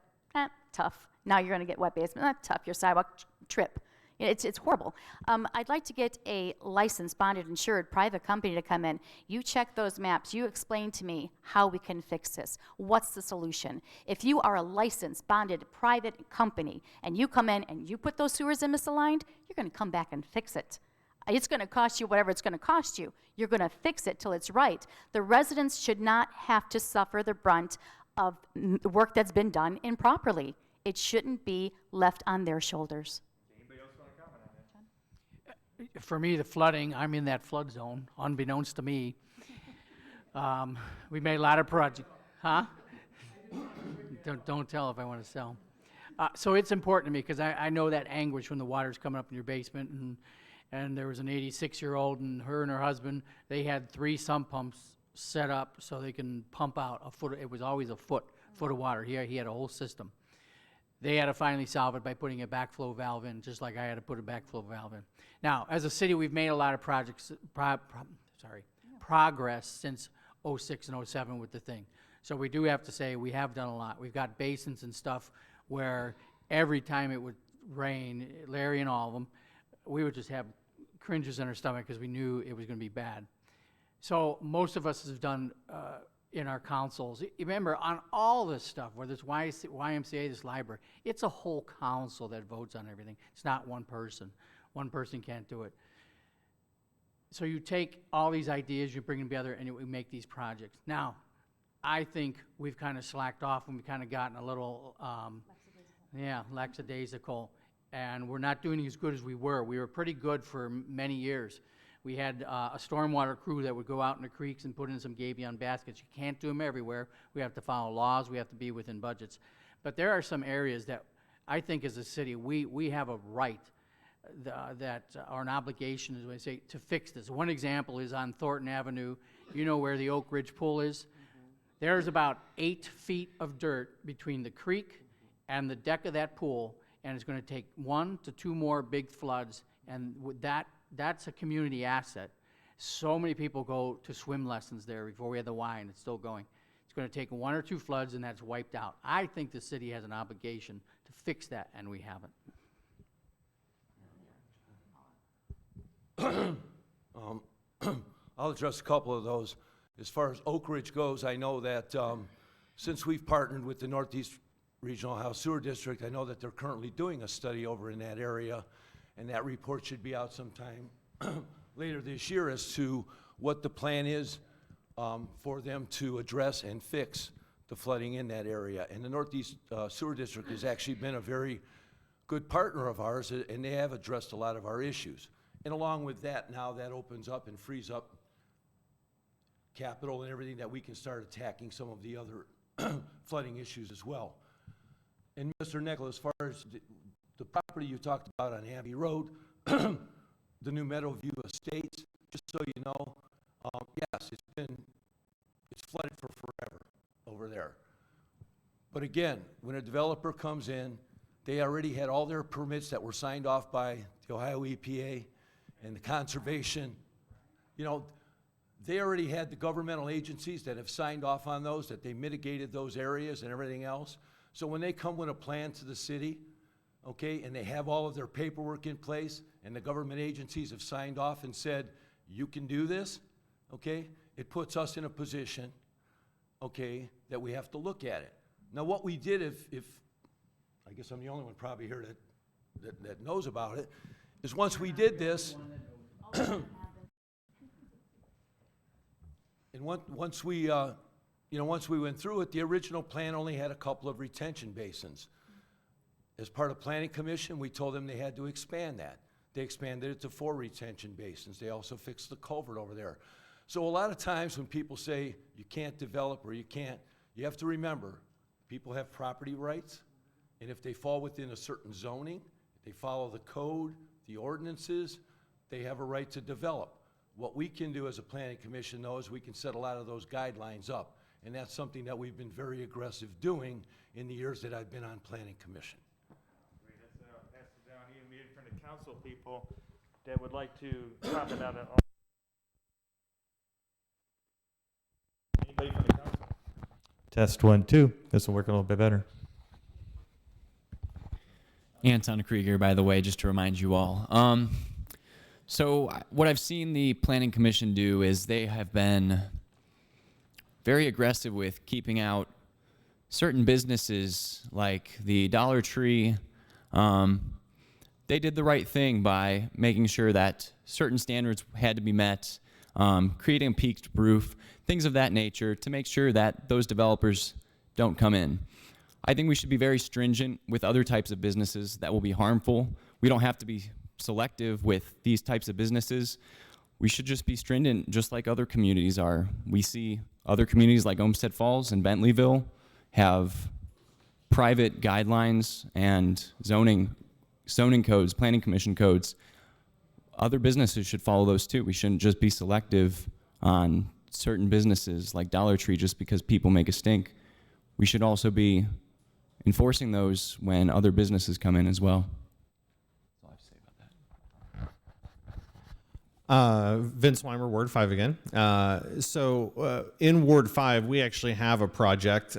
tough. Now you're gonna get wet basement, tough, your sidewalk trip. It's horrible. I'd like to get a licensed, bonded, insured private company to come in. You check those maps. You explain to me how we can fix this. What's the solution? If you are a licensed, bonded, private company, and you come in and you put those sewers in misaligned, you're going to come back and fix it. It's going to cost you whatever it's going to cost you. You're going to fix it till it's right. The residents should not have to suffer the brunt of work that's been done improperly. It shouldn't be left on their shoulders. For me, the flooding, I'm in that flood zone, unbeknownst to me. We made a lot of projects. Huh? Don't tell if I want to sell. So it's important to me because I know that anguish when the water's coming up in your basement. And there was an 86-year-old and her husband, they had 3 sump pumps set up so they can pump out a foot. It was always a foot of water. He had a whole system. They had to finally solve it by putting a backflow valve in, just like I had to put a backflow valve in. Now, as a city, we've made a lot of progress since 06 and 07 with the thing. So we do have to say we have done a lot. We've got basins and stuff where every time it would rain, Larry and all of them, we would just have cringes in our stomach because we knew it was going to be bad. So most of us have done in our councils. Remember, on all this stuff, whether it's YMCA, this library, it's a whole council that votes on everything. It's not one person. One person can't do it. So you take all these ideas, you bring them together, and we make these projects. Now, I think we've kind of slacked off and we've kind of gotten a little, lackadaisical. And we're not doing as good as we were. We were pretty good for many years. We had a stormwater crew that would go out in the creeks and put in some gabion baskets. You can't do them everywhere. We have to follow laws. We have to be within budgets. But there are some areas that I think as a city, we have a right or an obligation, as I say, to fix this. One example is on Thornton Avenue. You know where the Oak Ridge Pool is? There's about 8 feet of dirt between the creek and the deck of that pool, and it's going to take 1 to 2 more big floods, and with that's a community asset. So many people go to swim lessons there. Before we had the Y, and it's still going. It's going to take 1 or 2 floods, and that's wiped out. I think the city has an obligation to fix that, and we haven't. I'll address a couple of those. As far as Oak Ridge goes, I know that since we've partnered with the Northeast Regional House Sewer District, I know that they're currently doing a study over in that area, and that report should be out sometime later this year as to what the plan is for them to address and fix the flooding in that area. And the Northeast Sewer District has actually been a very good partner of ours, and they have addressed a lot of our issues. And along with that, now that opens up and frees up capital and everything that we can start attacking some of the other flooding issues as well. And Mr. Nickell, as far as the property you talked about on Abbey Road, the new Meadowview Estates, just so you know, yes, it's flooded for forever over there. But again, when a developer comes in, they already had all their permits that were signed off by the Ohio EPA and the conservation. You know, they already had the governmental agencies that have signed off on those, that they mitigated those areas and everything else. So when they come with a plan to the city, okay, and they have all of their paperwork in place, and the government agencies have signed off and said, you can do this, okay, it puts us in a position, okay, that we have to look at it. Now, what we did, if I guess I'm the only one probably here that knows about it, is once we did this, and once we went through it, the original plan only had a couple of retention basins. As part of Planning Commission, we told them they had to expand that. They expanded it to 4 retention basins. They also fixed the culvert over there. So a lot of times when people say you can't develop or you can't, you have to remember, people have property rights, and if they fall within a certain zoning, they follow the code, the ordinances, they have a right to develop. What we can do as a Planning Commission, though, is we can set a lot of those guidelines up, and that's something that we've been very aggressive doing in the years that I've been on Planning Commission. Let's pass it down here in front of council people that would like to comment on it. Anybody from the council? Test 1, 2. This will work a little bit better. Anton Krieger, by the way, just to remind you all. So what I've seen the Planning Commission do is they have been very aggressive with keeping out certain businesses like the Dollar Tree. They did the right thing by making sure that certain standards had to be met, creating a peaked roof, things of that nature to make sure that those developers don't come in. I think we should be very stringent with other types of businesses that will be harmful. We don't have to be selective with these types of businesses. We should just be stringent just like other communities are. We see other communities like Olmsted Falls and Bentleyville have private guidelines and zoning codes, planning commission codes. Other businesses should follow those too. We shouldn't just be selective on certain businesses like Dollar Tree just because people make a stink. We should also be enforcing those when other businesses come in as well. That's all I have to say about that. Vince Wiemer, Ward 5 again. In Ward 5, we actually have a project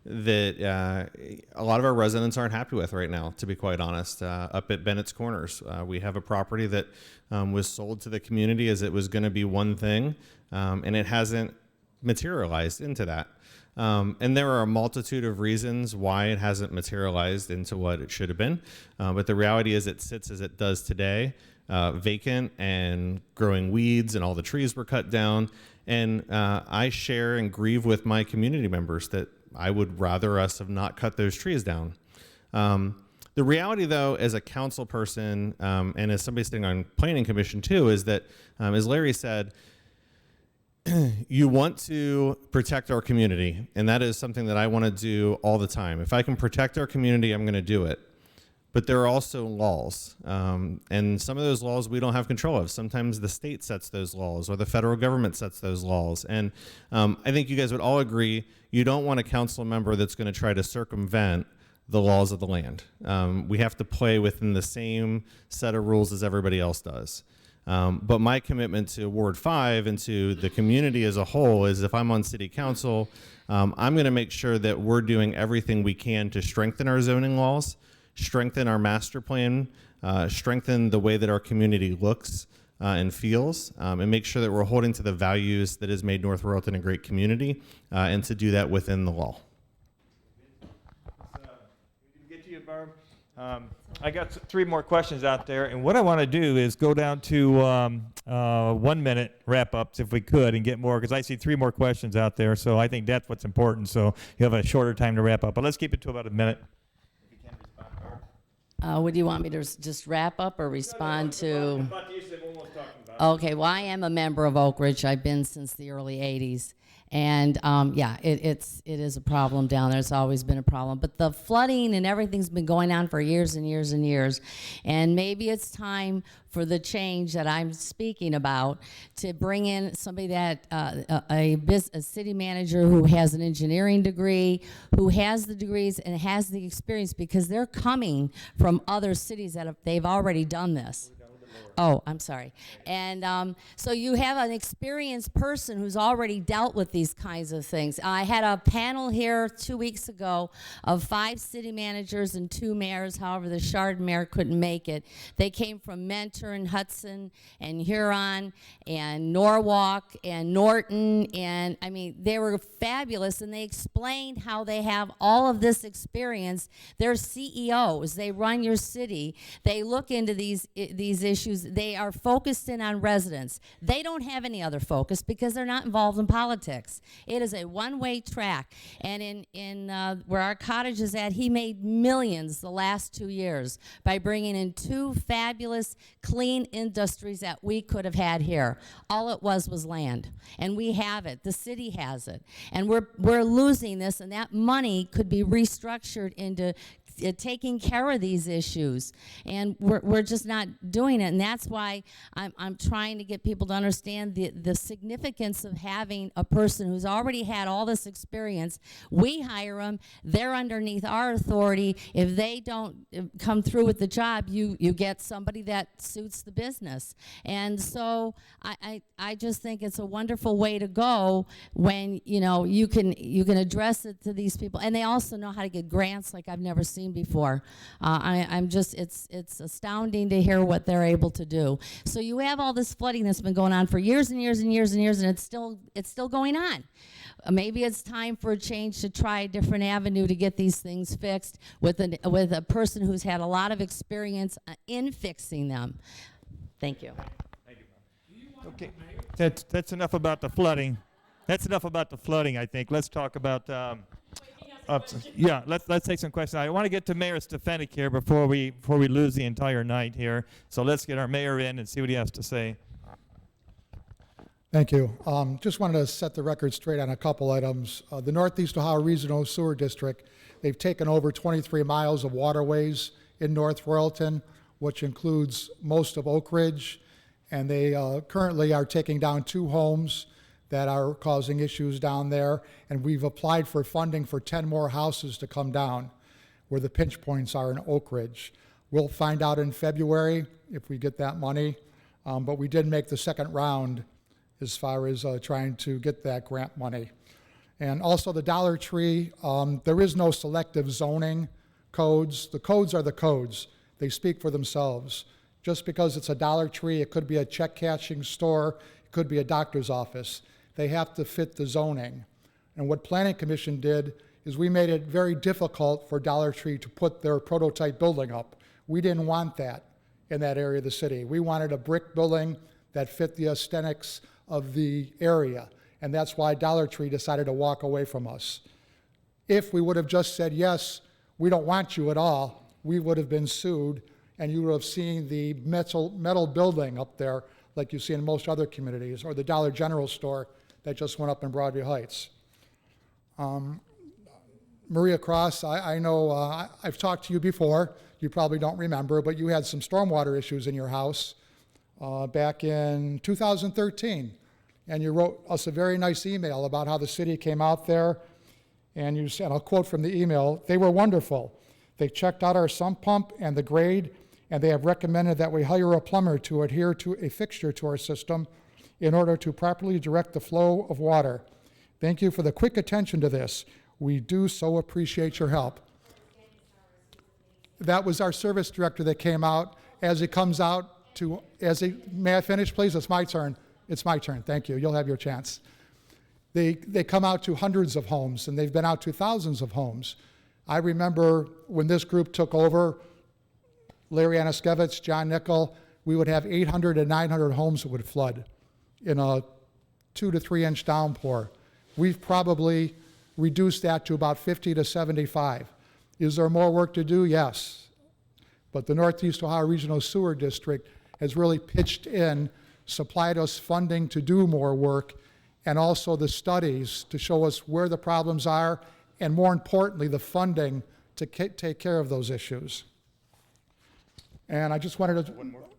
that a lot of our residents aren't happy with right now, to be quite honest. Up at Bennett's Corners, we have a property that was sold to the community as it was going to be one thing, and it hasn't materialized into that. And there are a multitude of reasons why it hasn't materialized into what it should have been. But the reality is it sits as it does today, vacant and growing weeds, and all the trees were cut down. And I share and grieve with my community members that I would rather us have not cut those trees down. The reality, though, as a council person and as somebody sitting on Planning Commission too, is that, as Larry said, you want to protect our community, and that is something that I want to do all the time. If I can protect our community, I'm going to do it. But there are also laws, and some of those laws we don't have control of. Sometimes the state sets those laws, or the federal government sets those laws. And I think you guys would all agree you don't want a council member that's going to try to circumvent the laws of the land. We have to play within the same set of rules as everybody else does. But my commitment to Ward 5 and to the community as a whole is if I'm on city council, I'm going to make sure that we're doing everything we can to strengthen our zoning laws, strengthen our master plan, strengthen the way that our community looks and feels, and make sure that we're holding to the values that has made North Royalton a great community, and to do that within the law. Get to you, Barb. I got 3 more questions out there, and what I want to do is go down to 1 minute wrap-ups if we could and get more, because I see 3 more questions out there, so I think that's what's important, so you have a shorter time to wrap up. But let's keep it to about a minute. If you can respond, Barb. What do you want me to just wrap up or respond to? About the issue that we're almost talking about. Okay, well, I am a member of Oak Ridge. I've been since the early 80s. And yeah, it is a problem down there. It's always been a problem. But the flooding and everything's been going on for years and years and years. And maybe it's time for the change that I'm speaking about to bring in somebody that, a city manager who has an engineering degree, who has the degrees and has the experience, because they're coming from other cities that they've already done this. Oh, I'm sorry. And so you have an experienced person who's already dealt with these kinds of things. I had a panel here 2 weeks ago of 5 city managers and 2 mayors. However, the Chardon mayor couldn't make it. They came from Mentor and Hudson and Huron and Norwalk and Norton. And I mean, they were fabulous. And they explained how they have all of this experience. They're CEOs. They run your city. They look into these issues. They are focused in on residents. They don't have any other focus because they're not involved in politics. It is a one-way track. And in where our cottage is at, he made millions the last 2 years by bringing in 2 fabulous, clean industries that we could have had here. All it was land. And we have it. The city has it. And we're losing this, and that money could be restructured into taking care of these issues, and we're just not doing it. And that's why I'm trying to get people to understand the significance of having a person who's already had all this experience. We hire them, they're underneath our authority. If they don't come through with the job, you get somebody that suits the business. And so I just think it's a wonderful way to go when you can address it to these people, and they also know how to get grants like I've never seen before. It's astounding to hear what they're able to do. So you have all this flooding that's been going on for years and years and years and years, and it's still going on. Maybe it's time for a change to try a different avenue to get these things fixed with a person who's had a lot of experience in fixing them. Thank you. Okay, that's enough about the flooding. That's enough about the flooding, I think. Let's talk about. Let's take some questions. I want to get to Mayor Stefanik here before we lose the entire night here. So let's get our mayor in and see what he has to say. Thank you. Just wanted to set the record straight on a couple items. The Northeast Ohio Regional Sewer District, they've taken over 23 miles of waterways in North Royalton, which includes most of Oak Ridge, and they currently are taking down 2 homes that are causing issues down there, and we've applied for funding for 10 more houses to come down where the pinch points are in Oak Ridge. We'll find out in February if we get that money, but we did make the second round as far as trying to get that grant money. And also the Dollar Tree, there is no selective zoning codes. The codes are the codes. They speak for themselves. Just because it's a Dollar Tree, it could be a check cashing store, it could be a doctor's office. They have to fit the zoning. And what Planning Commission did is we made it very difficult for Dollar Tree to put their prototype building up. We didn't want that in that area of the city. We wanted a brick building that fit the aesthetics of the area. And that's why Dollar Tree decided to walk away from us. If we would have just said, yes, we don't want you at all, we would have been sued, and you would have seen the metal building up there like you see in most other communities, or the Dollar General store that just went up in Broadview Heights. Maria Cross, I know I've talked to you before. You probably don't remember, but you had some stormwater issues in your house back in 2013. And you wrote us a very nice email about how the city came out there. And you said, I'll quote from the email, "They were wonderful. They checked out our sump pump and the grade, and they have recommended that we hire a plumber to adhere to a fixture to our system in order to properly direct the flow of water. Thank you for the quick attention to this. We do so appreciate your help." That was our service director that came out. As he comes out to, may I finish, please? It's my turn. It's my turn. Thank you. You'll have your chance. They come out to hundreds of homes, and they've been out to thousands of homes. I remember when this group took over, Larry Antoskeiwicz, John Nickell, we would have 800 and 900 homes that would flood in a 2 to 3 inch downpour. We've probably reduced that to about 50 to 75. Is there more work to do? Yes. But the Northeast Ohio Regional Sewer District has really pitched in, supplied us funding to do more work, and also the studies to show us where the problems are, and more importantly, the funding to take care of those issues. And I just wanted to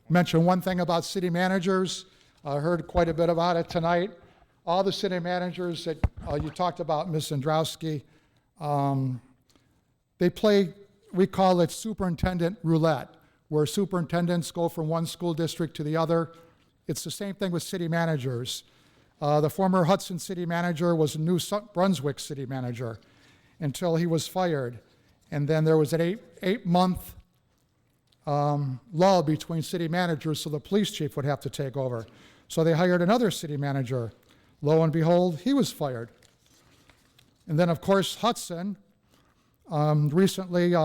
mention one thing about city managers. I heard quite a bit about it tonight. All the city managers that you talked about, Ms. Zindroski, they play, we call it superintendent roulette, where superintendents go from one school district to the other. It's the same thing with city managers. The former Hudson city manager was a New Brunswick city manager until he was fired. And then there was an eight-month lull between city managers, so the police chief would have to take over. So they hired another city manager. Lo and behold, he was fired. And then, of course, Hudson, recently,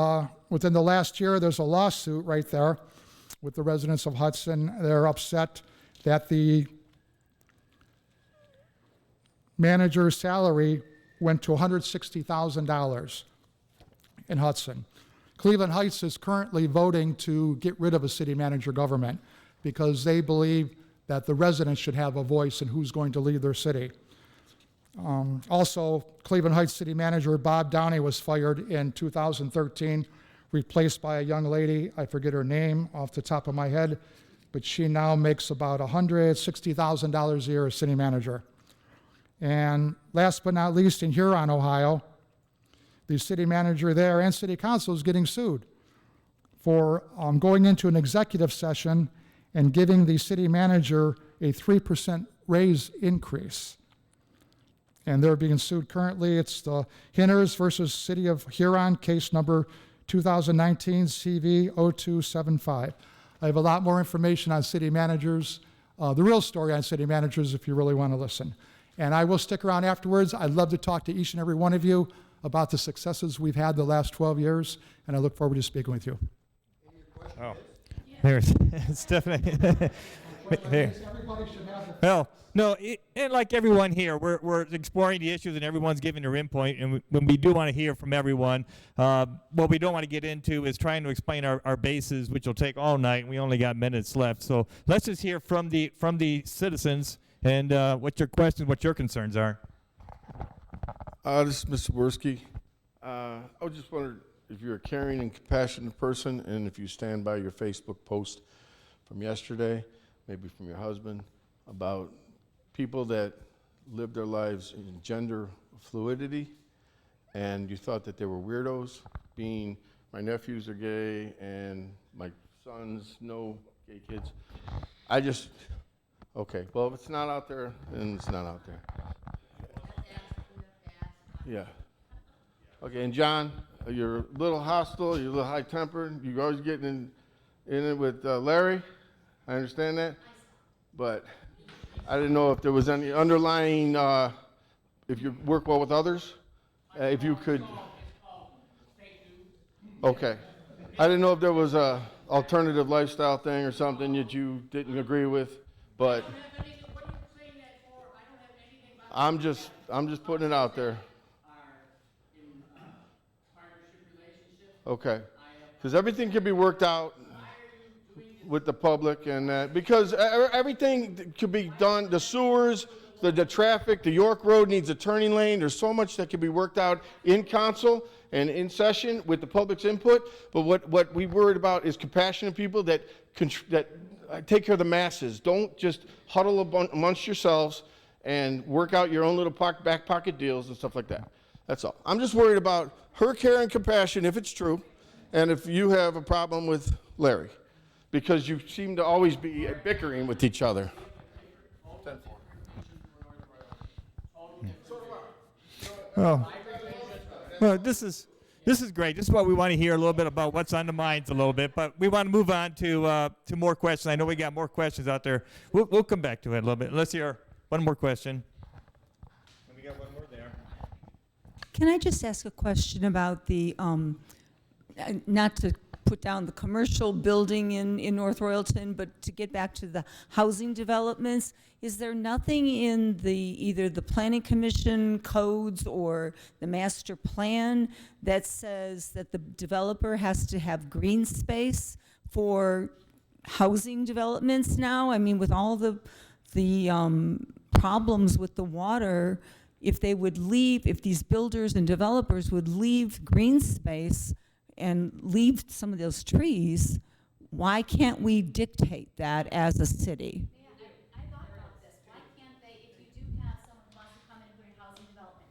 within the last year, there's a lawsuit right there with the residents of Hudson. They're upset that the manager's salary went to $160,000 in Hudson. Cleveland Heights is currently voting to get rid of a city manager government because they believe that the residents should have a voice in who's going to lead their city. Also, Cleveland Heights city manager Bob Downey was fired in 2013, replaced by a young lady, I forget her name off the top of my head, but she now makes about $160,000 a year as city manager. And last but not least, in Huron, Ohio, the city manager there and city council is getting sued for going into an executive session and giving the city manager a 3% raise increase. And they're being sued currently. It's the Hinners versus City of Huron, case number 2019 CV 0275. I have a lot more information on city managers, the real story on city managers if you really want to listen. And I will stick around afterwards. I'd love to talk to each and every one of you about the successes we've had the last 12 years, and I look forward to speaking with you. Oh, there's Stephanie. Well, no, and like everyone here, we're exploring the issues and everyone's giving their input, and when we do want to hear from everyone, what we don't want to get into is trying to explain our bases, which will take all night, and we only got minutes left. So let's just hear from the citizens and what your questions, what your concerns are. This is Mr. Worski. I was just wondering if you're a caring and compassionate person, and if you stand by your Facebook post from yesterday, maybe from your husband, about people that live their lives in gender fluidity, and you thought that they were weirdos, being my nephews are gay and my sons, no gay kids. Okay, well, if it's not out there, then it's not out there. Yeah. Okay, and John, you're a little hostile, you're a little high-tempered, you're always getting in it with Larry. I understand that, but I didn't know if there was any underlying, if you work well with others, if you could. Okay. I didn't know if there was a alternative lifestyle thing or something that you didn't agree with, but I'm just putting it out there. Okay, because everything can be worked out with the public, and because everything could be done, the sewers, the traffic, the York Road needs a turning lane. There's so much that can be worked out in council and in session with the public's input. But what we worried about is compassionate people that take care of the masses. Don't just huddle amongst yourselves and work out your own little back pocket deals and stuff like that. That's all. I'm just worried about her care and compassion, if it's true, and if you have a problem with Larry, because you seem to always be bickering with each other. Oh, well, this is great. This is what we want to hear a little bit about, what's on the minds a little bit. But we want to move on to more questions. I know we got more questions out there. We'll come back to it a little bit. Let's hear one more question. And we got one more there. Can I just ask a question about the, not to put down the commercial building in North Royalton, but to get back to the housing developments? Is there nothing in either the Planning Commission codes or the master plan that says that the developer has to have green space for housing developments now? I mean, with all the problems with the water, if these builders and developers would leave green space and leave some of those trees, why can't we dictate that as a city? Yeah, I thought about this. Why can't they, if you do have someone who wants to come in and put in housing development?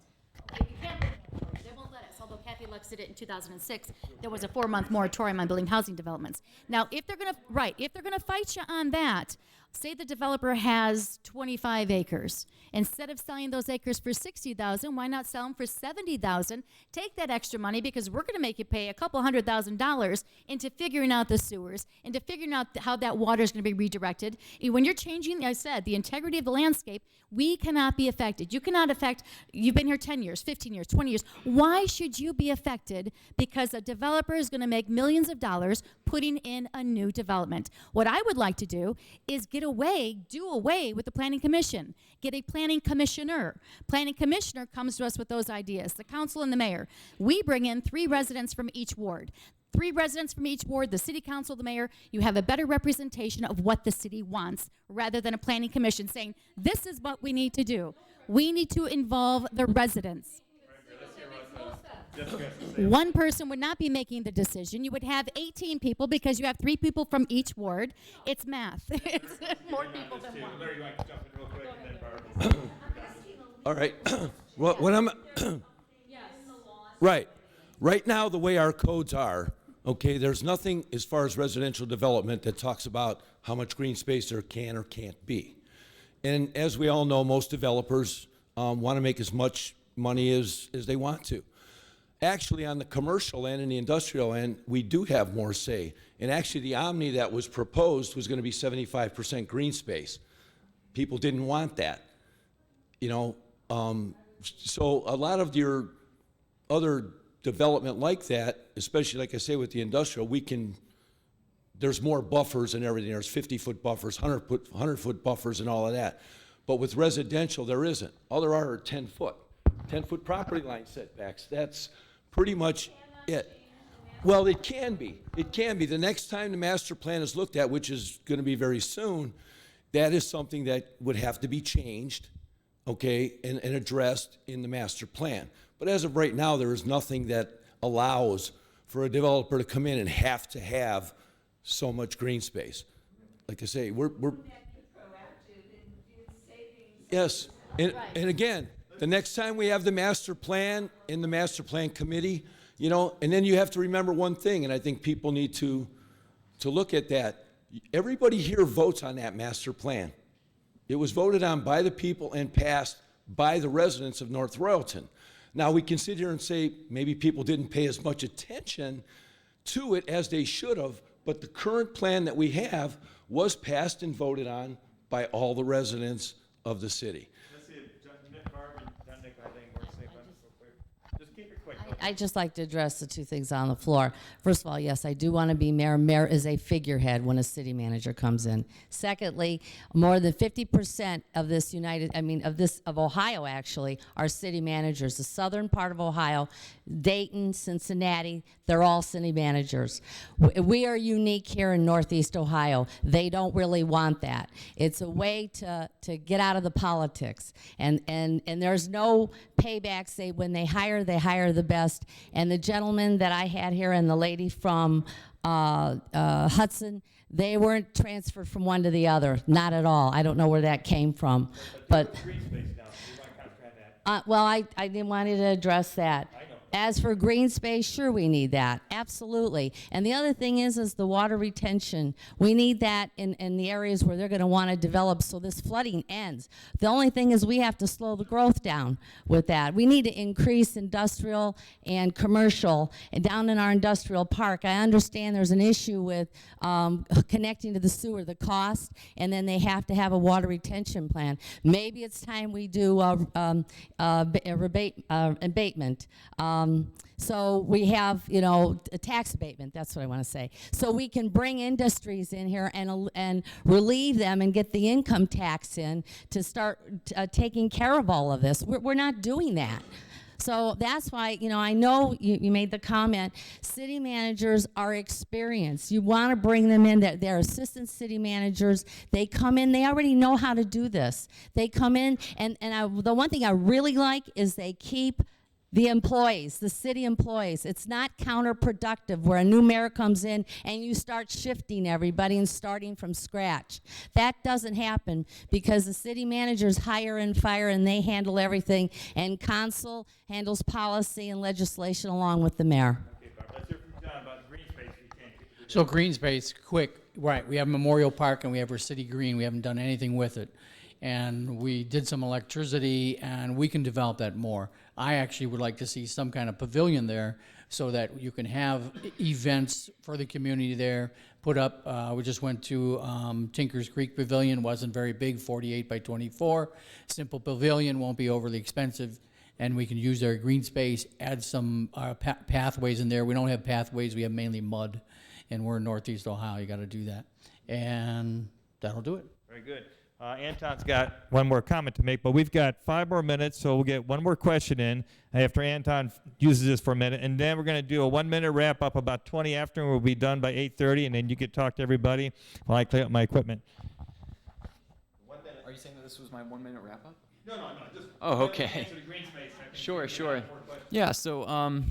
Okay, we can't, they won't let us, although Kathy likes exited in 2006, there was a 4-month moratorium on building housing developments. Now, if they're going to fight you on that, say the developer has 25 acres. Instead of selling those acres for $60,000, why not sell them for $70,000? Take that extra money, because we're going to make you pay a couple $100,000 into figuring out the sewers, into figuring out how that water is going to be redirected. And when you're changing, I said, the integrity of the landscape, we cannot be affected. You cannot affect, you've been here 10 years, 15 years, 20 years. Why should you be affected because a developer is going to make millions of dollars putting in a new development? What I would like to do is do away with the Planning Commission. Get a Planning Commissioner. Planning Commissioner comes to us with those ideas, the council and the mayor. We bring in 3 residents from each ward. 3 residents from each ward, the city council, the mayor. You have a better representation of what the city wants, rather than a Planning Commission saying, this is what we need to do. We need to involve the residents. One person would not be making the decision. You would have 18 people, because you have 3 people from each ward. It's math. It's more people than one. Larry, you want to jump in real quick, and then Barbara. All right. Well, when I'm right. Right now, the way our codes are, okay, there's nothing as far as residential development that talks about how much green space there can or can't be. And as we all know, most developers want to make as much money as they want to. Actually, on the commercial end and the industrial end, we do have more say. And actually, the Omni that was proposed was going to be 75% green space. People didn't want that. You know, so a lot of your other development like that, especially like I say with the industrial, there's more buffers and everything. There's 50-foot buffers, 100-foot buffers and all of that. But with residential, there isn't. All there are 10-foot. 10-foot property line setbacks. That's pretty much it. Well, it can be. It can be. The next time the master plan is looked at, which is going to be very soon, that is something that would have to be changed, okay, and addressed in the master plan. But as of right now, there is nothing that allows for a developer to come in and have to have so much green space. Like I say, we're yes, and again, the next time we have the master plan in the master plan committee, you know, and then you have to remember one thing, and I think people need to look at that. Everybody here votes on that master plan. It was voted on by the people and passed by the residents of North Royalton. Now, we can sit here and say maybe people didn't pay as much attention to it as they should have, but the current plan that we have was passed and voted on by all the residents of the city. Let's see if Barbara and John Nickell have any more to say about this real quick. Just keep it quick. I'd just like to address the 2 things on the floor. First of all, yes, I do want to be mayor. Mayor is a figurehead when a city manager comes in. Secondly, more than 50% of this of Ohio actually are city managers. The southern part of Ohio, Dayton, Cincinnati, they're all city managers. We are unique here in Northeast Ohio. They don't really want that. It's a way to get out of the politics. And there's no payback. When they hire the best. And the gentleman that I had here and the lady from Hudson, they weren't transferred from one to the other. Not at all. I don't know where that came from. But green space now. You want to contract that? well, I didn't want you to address that. I know. As for green space, sure we need that, absolutely. And the other thing is the water retention. We need that in the areas where they're going to want to develop so this flooding ends. The only thing is we have to slow the growth down with that. We need to increase industrial and commercial. And down in our industrial park, I understand there's an issue with connecting to the sewer, the cost, and then they have to have a water retention plan. Maybe it's time we do abatement. So we have, a tax abatement, that's what I want to say. So we can bring industries in here and relieve them and get the income tax in to start taking care of all of this. We're not doing that. So that's why, I know you made the comment, city managers are experienced. You want to bring them in, they're assistant city managers. They come in, they already know how to do this. They come in, and the one thing I really like is they keep The employees, the city employees. It's not counterproductive where a new mayor comes in and you start shifting everybody and starting from scratch. That doesn't happen because the city managers hire and fire and they handle everything, and council handles policy and legislation along with the mayor. Okay, Barb, let's hear from John about green space. So green space, quick, right, we have Memorial Park and we have our city green, we haven't done anything with it. And we did some electricity and we can develop that more. I actually would like to see some kind of pavilion there so that you can have events for the community there, put up, we just went to Tinker's Creek Pavilion, wasn't very big, 48 by 24. Simple pavilion, won't be overly expensive, and we can use our green space, add some pathways in there. We don't have pathways, we have mainly mud, and we're in Northeast Ohio, you gotta do that. And that'll do it. Very good. Anton's got one more comment to make, but we've got 5 more minutes, so we'll get one more question in after Anton uses this for a minute, and then we're going to do a 1-minute wrap-up about 20 after, and we'll be done by 8:30, and then you can talk to everybody while I clear up my equipment. Are you saying that this was my 1-minute wrap-up? No, just... Oh, okay. Sure. Yeah, so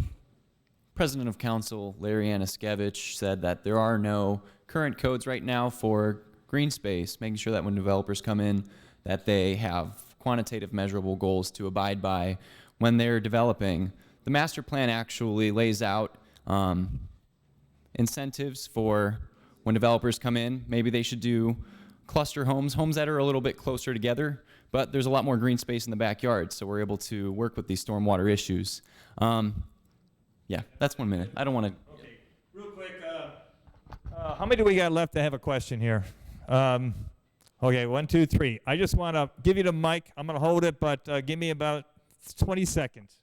President of Council Larry Antoskeiwicz said that there are no current codes right now for green space, making sure that when developers come in that they have quantitative measurable goals to abide by when they're developing. The master plan actually lays out incentives for when developers come in. Maybe they should do cluster homes that are a little bit closer together, but there's a lot more green space in the backyard, so we're able to work with these stormwater issues. Yeah, that's 1 minute. I don't want to... Okay, real quick, how many do we got left to have a question here? Okay, 1, 2, 3. I just want to give you the mic. I'm going to hold it, but give me about 20 seconds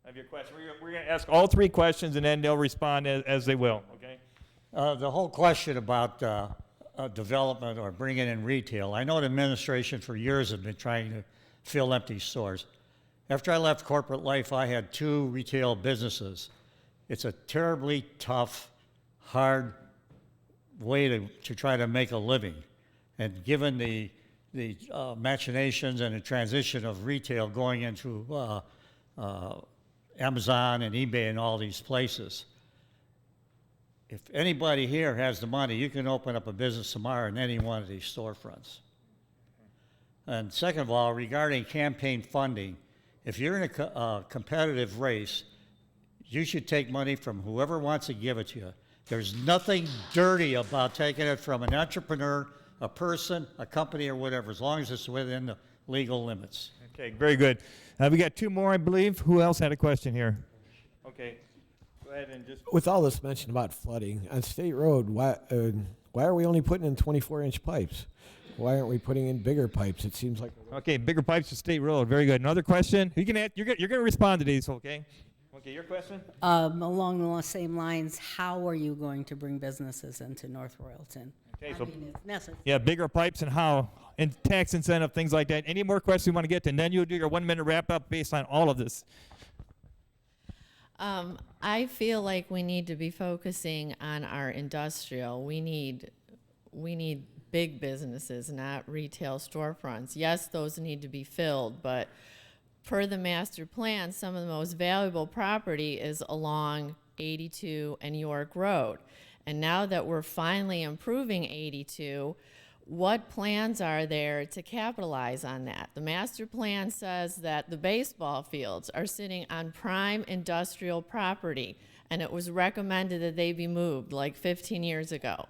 of your question. We're going to ask all 3 questions, and then they'll respond as they will, okay? The whole question about development or bringing in retail, I know the administration for years have been trying to fill empty stores. After I left corporate life, I had 2 retail businesses. It's a terribly tough, hard way to try to make a living. And given the machinations and the transition of retail going into Amazon and eBay and all these places, if anybody here has the money, you can open up a business tomorrow in any one of these storefronts. And second of all, regarding campaign funding, if you're in a competitive race, you should take money from whoever wants to give it to you. There's nothing dirty about taking it from an entrepreneur, a person, a company, or whatever, as long as it's within the legal limits. Okay, very good. We got 2 more, I believe. Who else had a question here? Okay, go ahead and just... With all this mention about flooding, on State Road, why are we only putting in 24-inch pipes? Why aren't we putting in bigger pipes? It seems like... Okay, bigger pipes to State Road. Very good. Another question? You're going to respond to these, okay? Okay, your question? Along the same lines, how are you going to bring businesses into North Royalton? Okay, I so mean, it's necessary. yeah, bigger pipes and how, and tax incentive, things like that. Any more questions you want to get to? And then you'll do your 1-minute wrap-up based on all of this. I feel like we need to be focusing on our industrial. We need big businesses, not retail storefronts. Yes, those need to be filled, but per the master plan, some of the most valuable property is along 82 and York Road. And now that we're finally improving 82, what plans are there to capitalize on that? The master plan says that the baseball fields are sitting on prime industrial property, and it was recommended that they be moved like 15 years ago.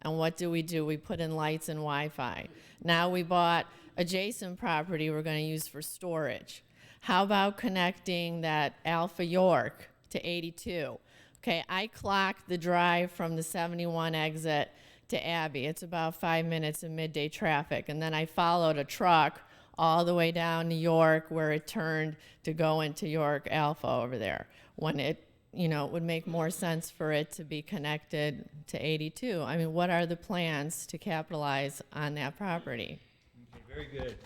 And what do? We put in lights and Wi-Fi. Now we bought adjacent property we're going to use for storage. How about connecting that Alpha York to 82? Okay, I clocked the drive from the 71 exit to Abbey. It's about 5 minutes of midday traffic. And then I followed a truck all the way down to York where it turned to go into York Alpha over there. When it, it would make more sense for it to be connected to 82. I mean, what are the plans to capitalize on that property? Okay, very good.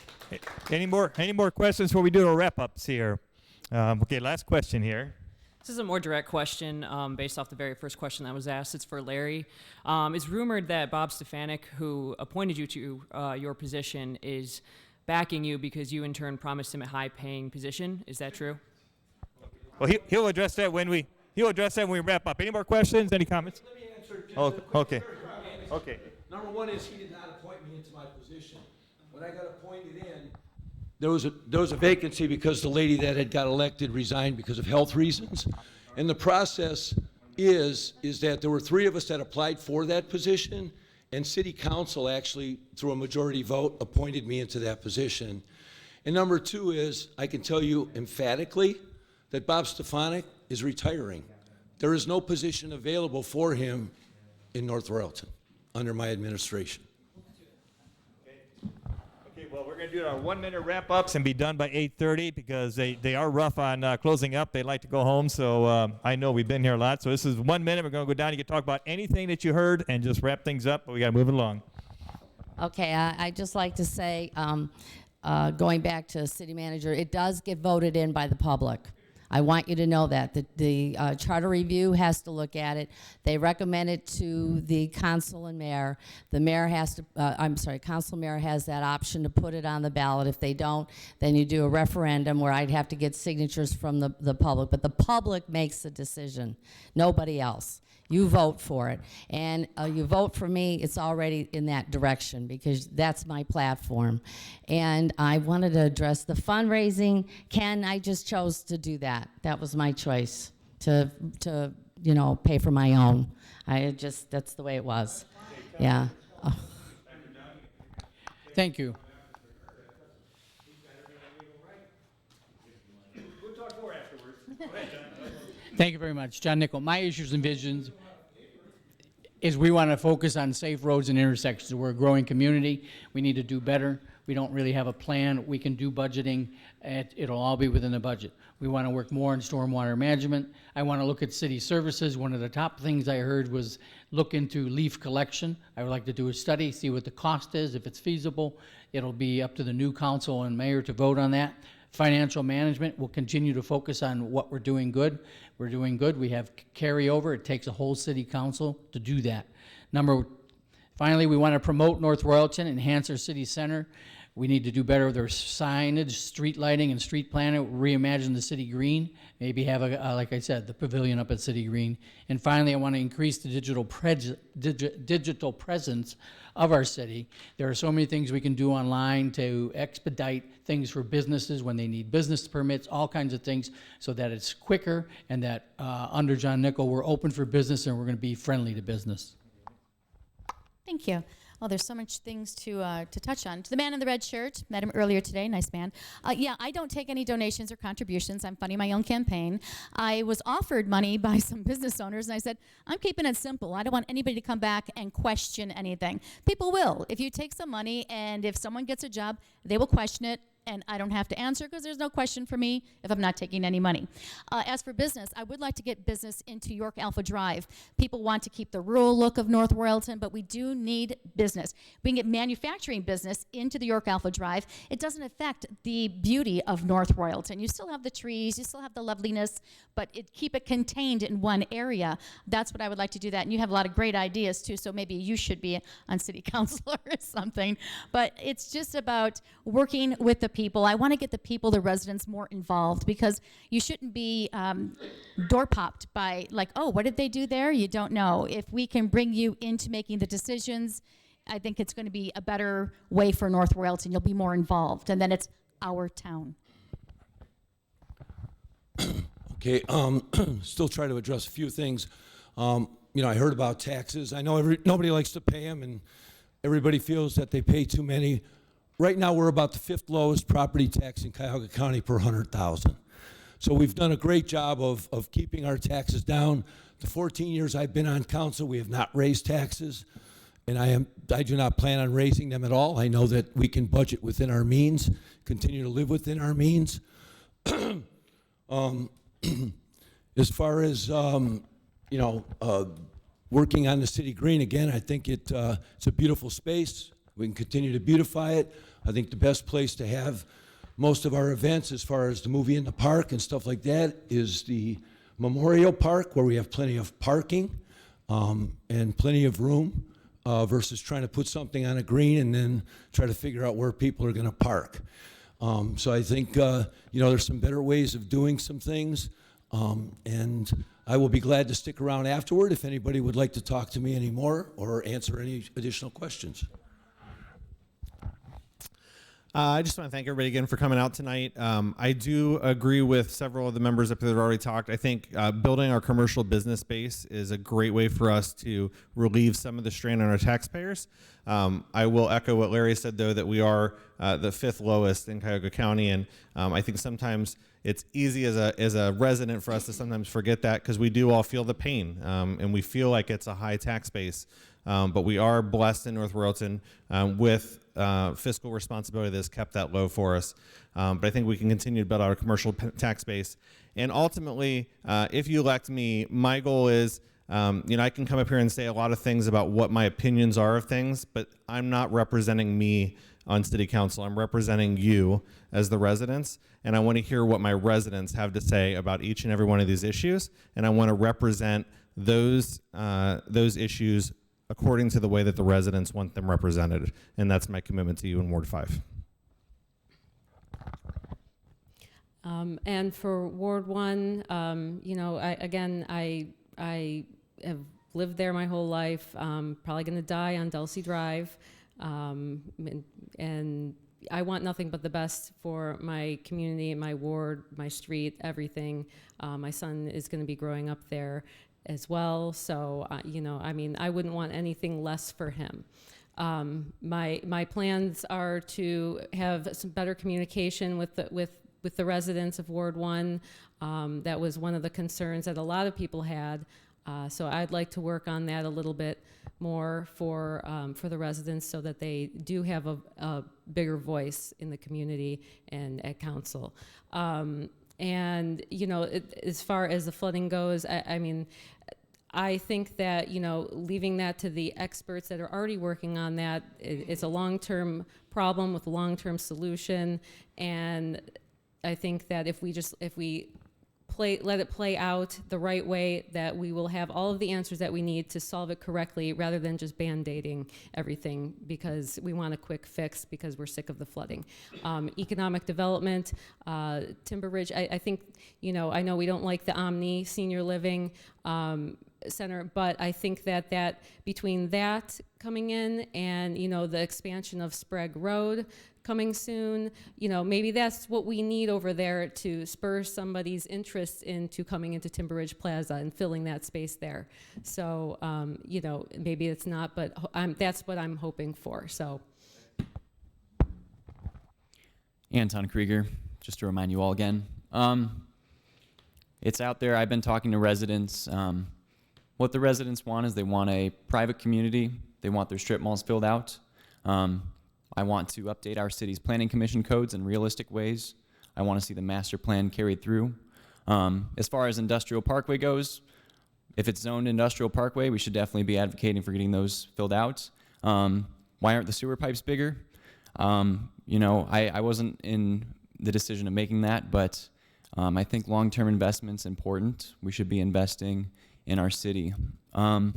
Any more questions before we do our wrap-ups here? Okay, last question here. This is a more direct question based off the very first question that was asked. It's for Larry. It's rumored that Bob Stefanik, who appointed you to your position, is backing you because you in turn promised him a high-paying position. Is that true? Well, he'll address that when we wrap up. Any more questions? Any comments? Let me answer. Okay. Okay. Number one is he did not appoint me into my position. When I got appointed in, there was a vacancy because the lady that had got elected resigned because of health reasons. And the process is that there were 3 of us that applied for that position, and City Council actually, through a majority vote, appointed me into that position. And number 2 is, I can tell you emphatically that Bob Stefanik is retiring. There is no position available for him in North Royalton under my administration. Okay, well, we're going to do our 1-minute wrap-ups and be done by 8:30 because they are rough on closing up. They like to go home, so I know we've been here a lot. So this is 1 minute. We're going to go down. You can talk about anything that you heard and just wrap things up, but we got to move it along. Okay, I'd just like to say, going back to city manager, it does get voted in by the public. I want you to know that. The charter review has to look at it. They recommend it to the council and mayor. The mayor has to, council mayor has that option to put it on the ballot. If they don't, then you do a referendum where I'd have to get signatures from the public. But the public makes the decision, nobody else. You vote for it. And you vote for me, it's already in that direction because that's my platform. And I wanted to address the fundraising. Ken, I just chose to do that. That was my choice to pay for my own. That's the way it was. Yeah. Oh. Thank you. Thank you very much. John Nickell. My issues and visions is we want to focus on safe roads and intersections. We're a growing community. We need to do better. We don't really have a plan. We can do budgeting. It'll all be within the budget. We want to work more on stormwater management. I want to look at city services. One of the top things I heard was look into leaf collection. I would like to do a study, see what the cost is, if it's feasible. It'll be up to the new council and mayor to vote on that. Financial management, we'll continue to focus on what we're doing good. We're doing good. We have carryover. It takes a whole city council to do that. Finally, we want to promote North Royalton, enhance our city center. We need to do better with our signage, street lighting, and street planning, reimagine the city green, maybe have, like I said, the pavilion up at City Green. And finally, I want to increase the digital presence of our city. There are so many things we can do online to expedite things for businesses when they need business permits, all kinds of things, so that it's quicker and that under John Nickell, we're open for business and we're going to be friendly to business. Thank you. Well, there's so much things to touch on. To the man in the red shirt, met him earlier today, nice man. Yeah, I don't take any donations or contributions. I'm funding my own campaign. I was offered money by some business owners, and I said, I'm keeping it simple. I don't want anybody to come back and question anything. People will. If you take some money and if someone gets a job, they will question it, and I don't have to answer because there's no question for me if I'm not taking any money. As for business, I would like to get business into York Alpha Drive. People want to keep the rural look of North Royalton, but we do need business. We can get manufacturing business into the York Alpha Drive. It doesn't affect the beauty of North Royalton. You still have the trees, you still have the loveliness, but keep it contained in one area. That's what I would like to do that. And you have a lot of great ideas too, so maybe you should be on city council or something. But it's just about working with the people. I want to get the people, the residents, more involved because you shouldn't be door popped by like, oh, what did they do there? You don't know. If we can bring you into making the decisions, I think it's going to be a better way for North Royalton. You'll be more involved, and then it's our town. Okay, still try to address a few things. I heard about taxes. I know nobody likes to pay them, and everybody feels that they pay too many. Right now, we're about the 5th lowest property tax in Cuyahoga County per 100,000. So we've done a great job of keeping our taxes down. The 14 years I've been on council, we have not raised taxes, and I do not plan on raising them at all. I know that we can budget within our means, continue to live within our means. As far as working on the city green, again, I think it's a beautiful space. We can continue to beautify it. I think the best place to have most of our events as far as the movie in the park and stuff like that is the Memorial Park, where we have plenty of parking and plenty of room versus trying to put something on a green and then try to figure out where people are going to park. So I think there's some better ways of doing some things. And I will be glad to stick around afterward if anybody would like to talk to me anymore or answer any additional questions. I just want to thank everybody again for coming out tonight. I do agree with several of the members up there that have already talked. I think building our commercial business base is a great way for us to relieve some of the strain on our taxpayers. I will echo what Larry said, though, that we are the 5th lowest in Cuyahoga County, and I think sometimes it's easy as a resident for us to sometimes forget that, because we do all feel the pain, and we feel like it's a high tax base. But we are blessed in North Royalton with fiscal responsibility that has kept that low for us. But I think we can continue to build our commercial tax base. And ultimately, if you elect me, my goal is, I can come up here and say a lot of things about what my opinions are of things, but I'm not representing me on city council. I'm representing you as the residents, and I want to hear what my residents have to say about each and every one of these issues, and I want to represent those issues according to the way that the residents want them represented, and that's my commitment to you in Ward 5. And for Ward 1, I have lived there my whole life. Probably going to die on Dulcie Drive, and I want nothing but the best for my community, my ward, my street, everything. My son is going to be growing up there as well, so I wouldn't want anything less for him. My plans are to have some better communication with the residents of Ward 1. That was one of the concerns that a lot of people had. So I'd like to work on that a little bit more for the residents, so that they do have a bigger voice in the community and at council. And as far as the flooding goes, I think that leaving that to the experts that are already working on that, it's a long-term problem with a long-term solution, and I think that if we let it play out the right way, that we will have all of the answers that we need to solve it correctly, rather than just band-aiding everything because we want a quick fix because we're sick of the flooding. Economic development, Timber Ridge, I think, I know we don't like the Omni Senior Living Center, but I think that between that coming in and, the expansion of Sprague Road coming soon, maybe that's what we need over there to spur somebody's interest into coming into Timber Ridge Plaza and filling that space there. So, maybe it's not, but that's what I'm hoping for, so. Anton Krieger, just to remind you all again. It's out there. I've been talking to residents. What the residents want is they want a private community. They want their strip malls filled out. I want to update our city's planning commission codes in realistic ways. I want to see the master plan carried through. As far as industrial parkway goes, if it's zoned industrial parkway, we should definitely be advocating for getting those filled out. Why aren't the sewer pipes bigger? I wasn't in the decision of making that, but I think long-term investment's important. We should be investing in our city. I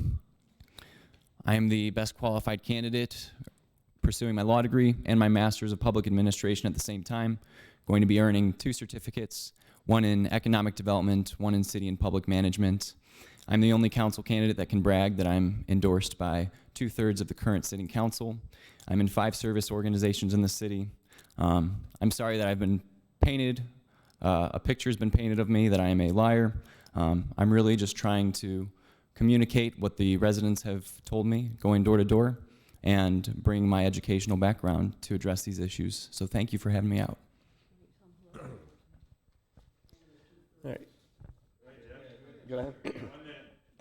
am the best qualified candidate pursuing my law degree and my master's of public administration at the same time. Going to be earning 2 certificates, one in economic development, one in city and public management. I'm the only council candidate that can brag that I'm endorsed by 2/3 of the current sitting council. I'm in 5 service organizations in the city. I'm sorry that I've been painted, a picture's been painted of me that I am a liar. I'm really just trying to communicate what the residents have told me, going door to door, and bring my educational background to address these issues. So thank you for having me out. All right. Go ahead.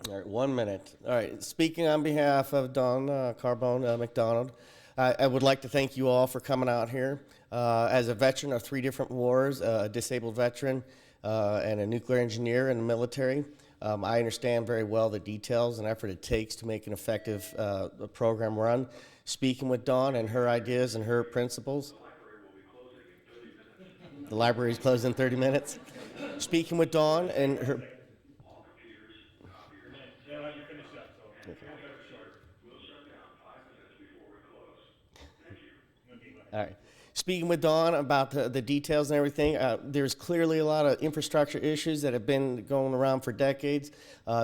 All right, 1 minute. All right, speaking on behalf of Don Carboni, Mcdonald, I would like to thank you all for coming out here. As a veteran of 3 different wars, a disabled veteran, and a nuclear engineer in the military, I understand very well the details and effort it takes to make an effective program run. Speaking with Dawn and her ideas and her principles. The library is closed in 30 minutes. Speaking with Dawn and her. All right. Speaking with Dawn about the details and everything, there's clearly a lot of infrastructure issues that have been going around for decades.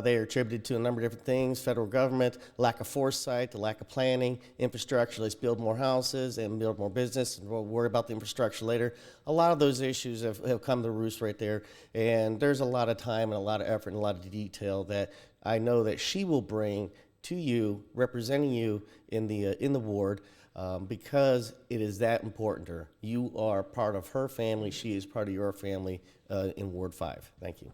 They are attributed to a number of different things: federal government, lack of foresight, the lack of planning, infrastructure. Let's build more houses and build more business, and we'll worry about the infrastructure later. A lot of those issues have come to roost right there, and there's a lot of time and a lot of effort and a lot of detail that I know that she will bring to you, representing you in the ward. Because it is that important to her. You are part of her family. She is part of your family in Ward 5. Thank you.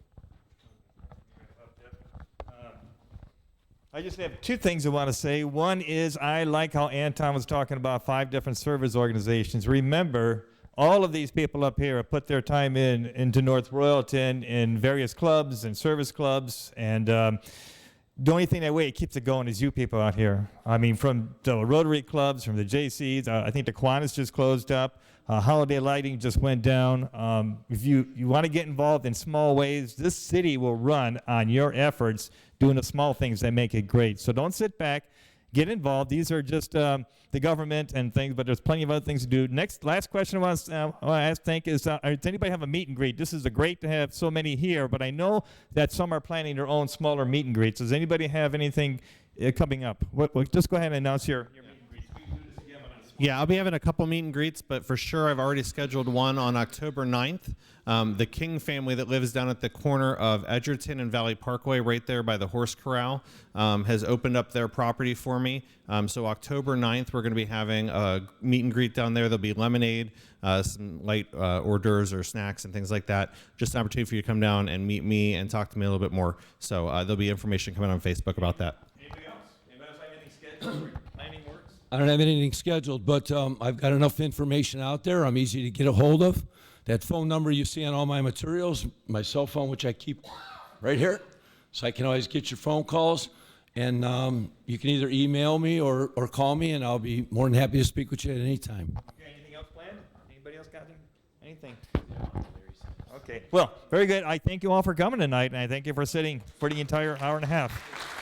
I just have two things I want to say. One is I like how Anton was talking about 5 different service organizations. Remember, all of these people up here have put their time into North Royalton in various clubs and service clubs, and the only thing that way it keeps it going is you people out here. I mean, from the Rotary clubs, from the JCs, I think the Kiwanis just closed up. Holiday lighting just went down. If you want to get involved in small ways, this city will run on your efforts doing the small things that make it great. So don't sit back. Get involved. These are just the government and things, but there's plenty of other things to do. Last question I want to ask, is does anybody have a meet and greet? This is great to have so many here, but I know that some are planning their own smaller meet and greets. Does anybody have anything coming up? Just go ahead and announce your meet and greets. We can do this again, but on the spot. Yeah, I'll be having a couple meet and greets, but for sure I've already scheduled one on October 9th. The King family that lives down at the corner of Edgerton and Valley Parkway, right there by the horse corral, has opened up their property for me. So October 9th, we're going to be having a meet and greet down there. There'll be lemonade, some light hors d'oeuvres or snacks and things like that. Just an opportunity for you to come down and meet me and talk to me a little bit more. So there'll be information coming on Facebook about that. Anybody else? Anybody else have anything scheduled? Planning works? I don't have anything scheduled, but I've got enough information out there. I'm easy to get a hold of. That phone number you see on all my materials, my cell phone, which I keep right here, so I can always get your phone calls. And you can either email me or call me, and I'll be more than happy to speak with you at any time. Okay, anything else planned? Anybody else got anything? Okay, well, very good. I thank you all for coming tonight, and I thank you for sitting for the entire hour and a half.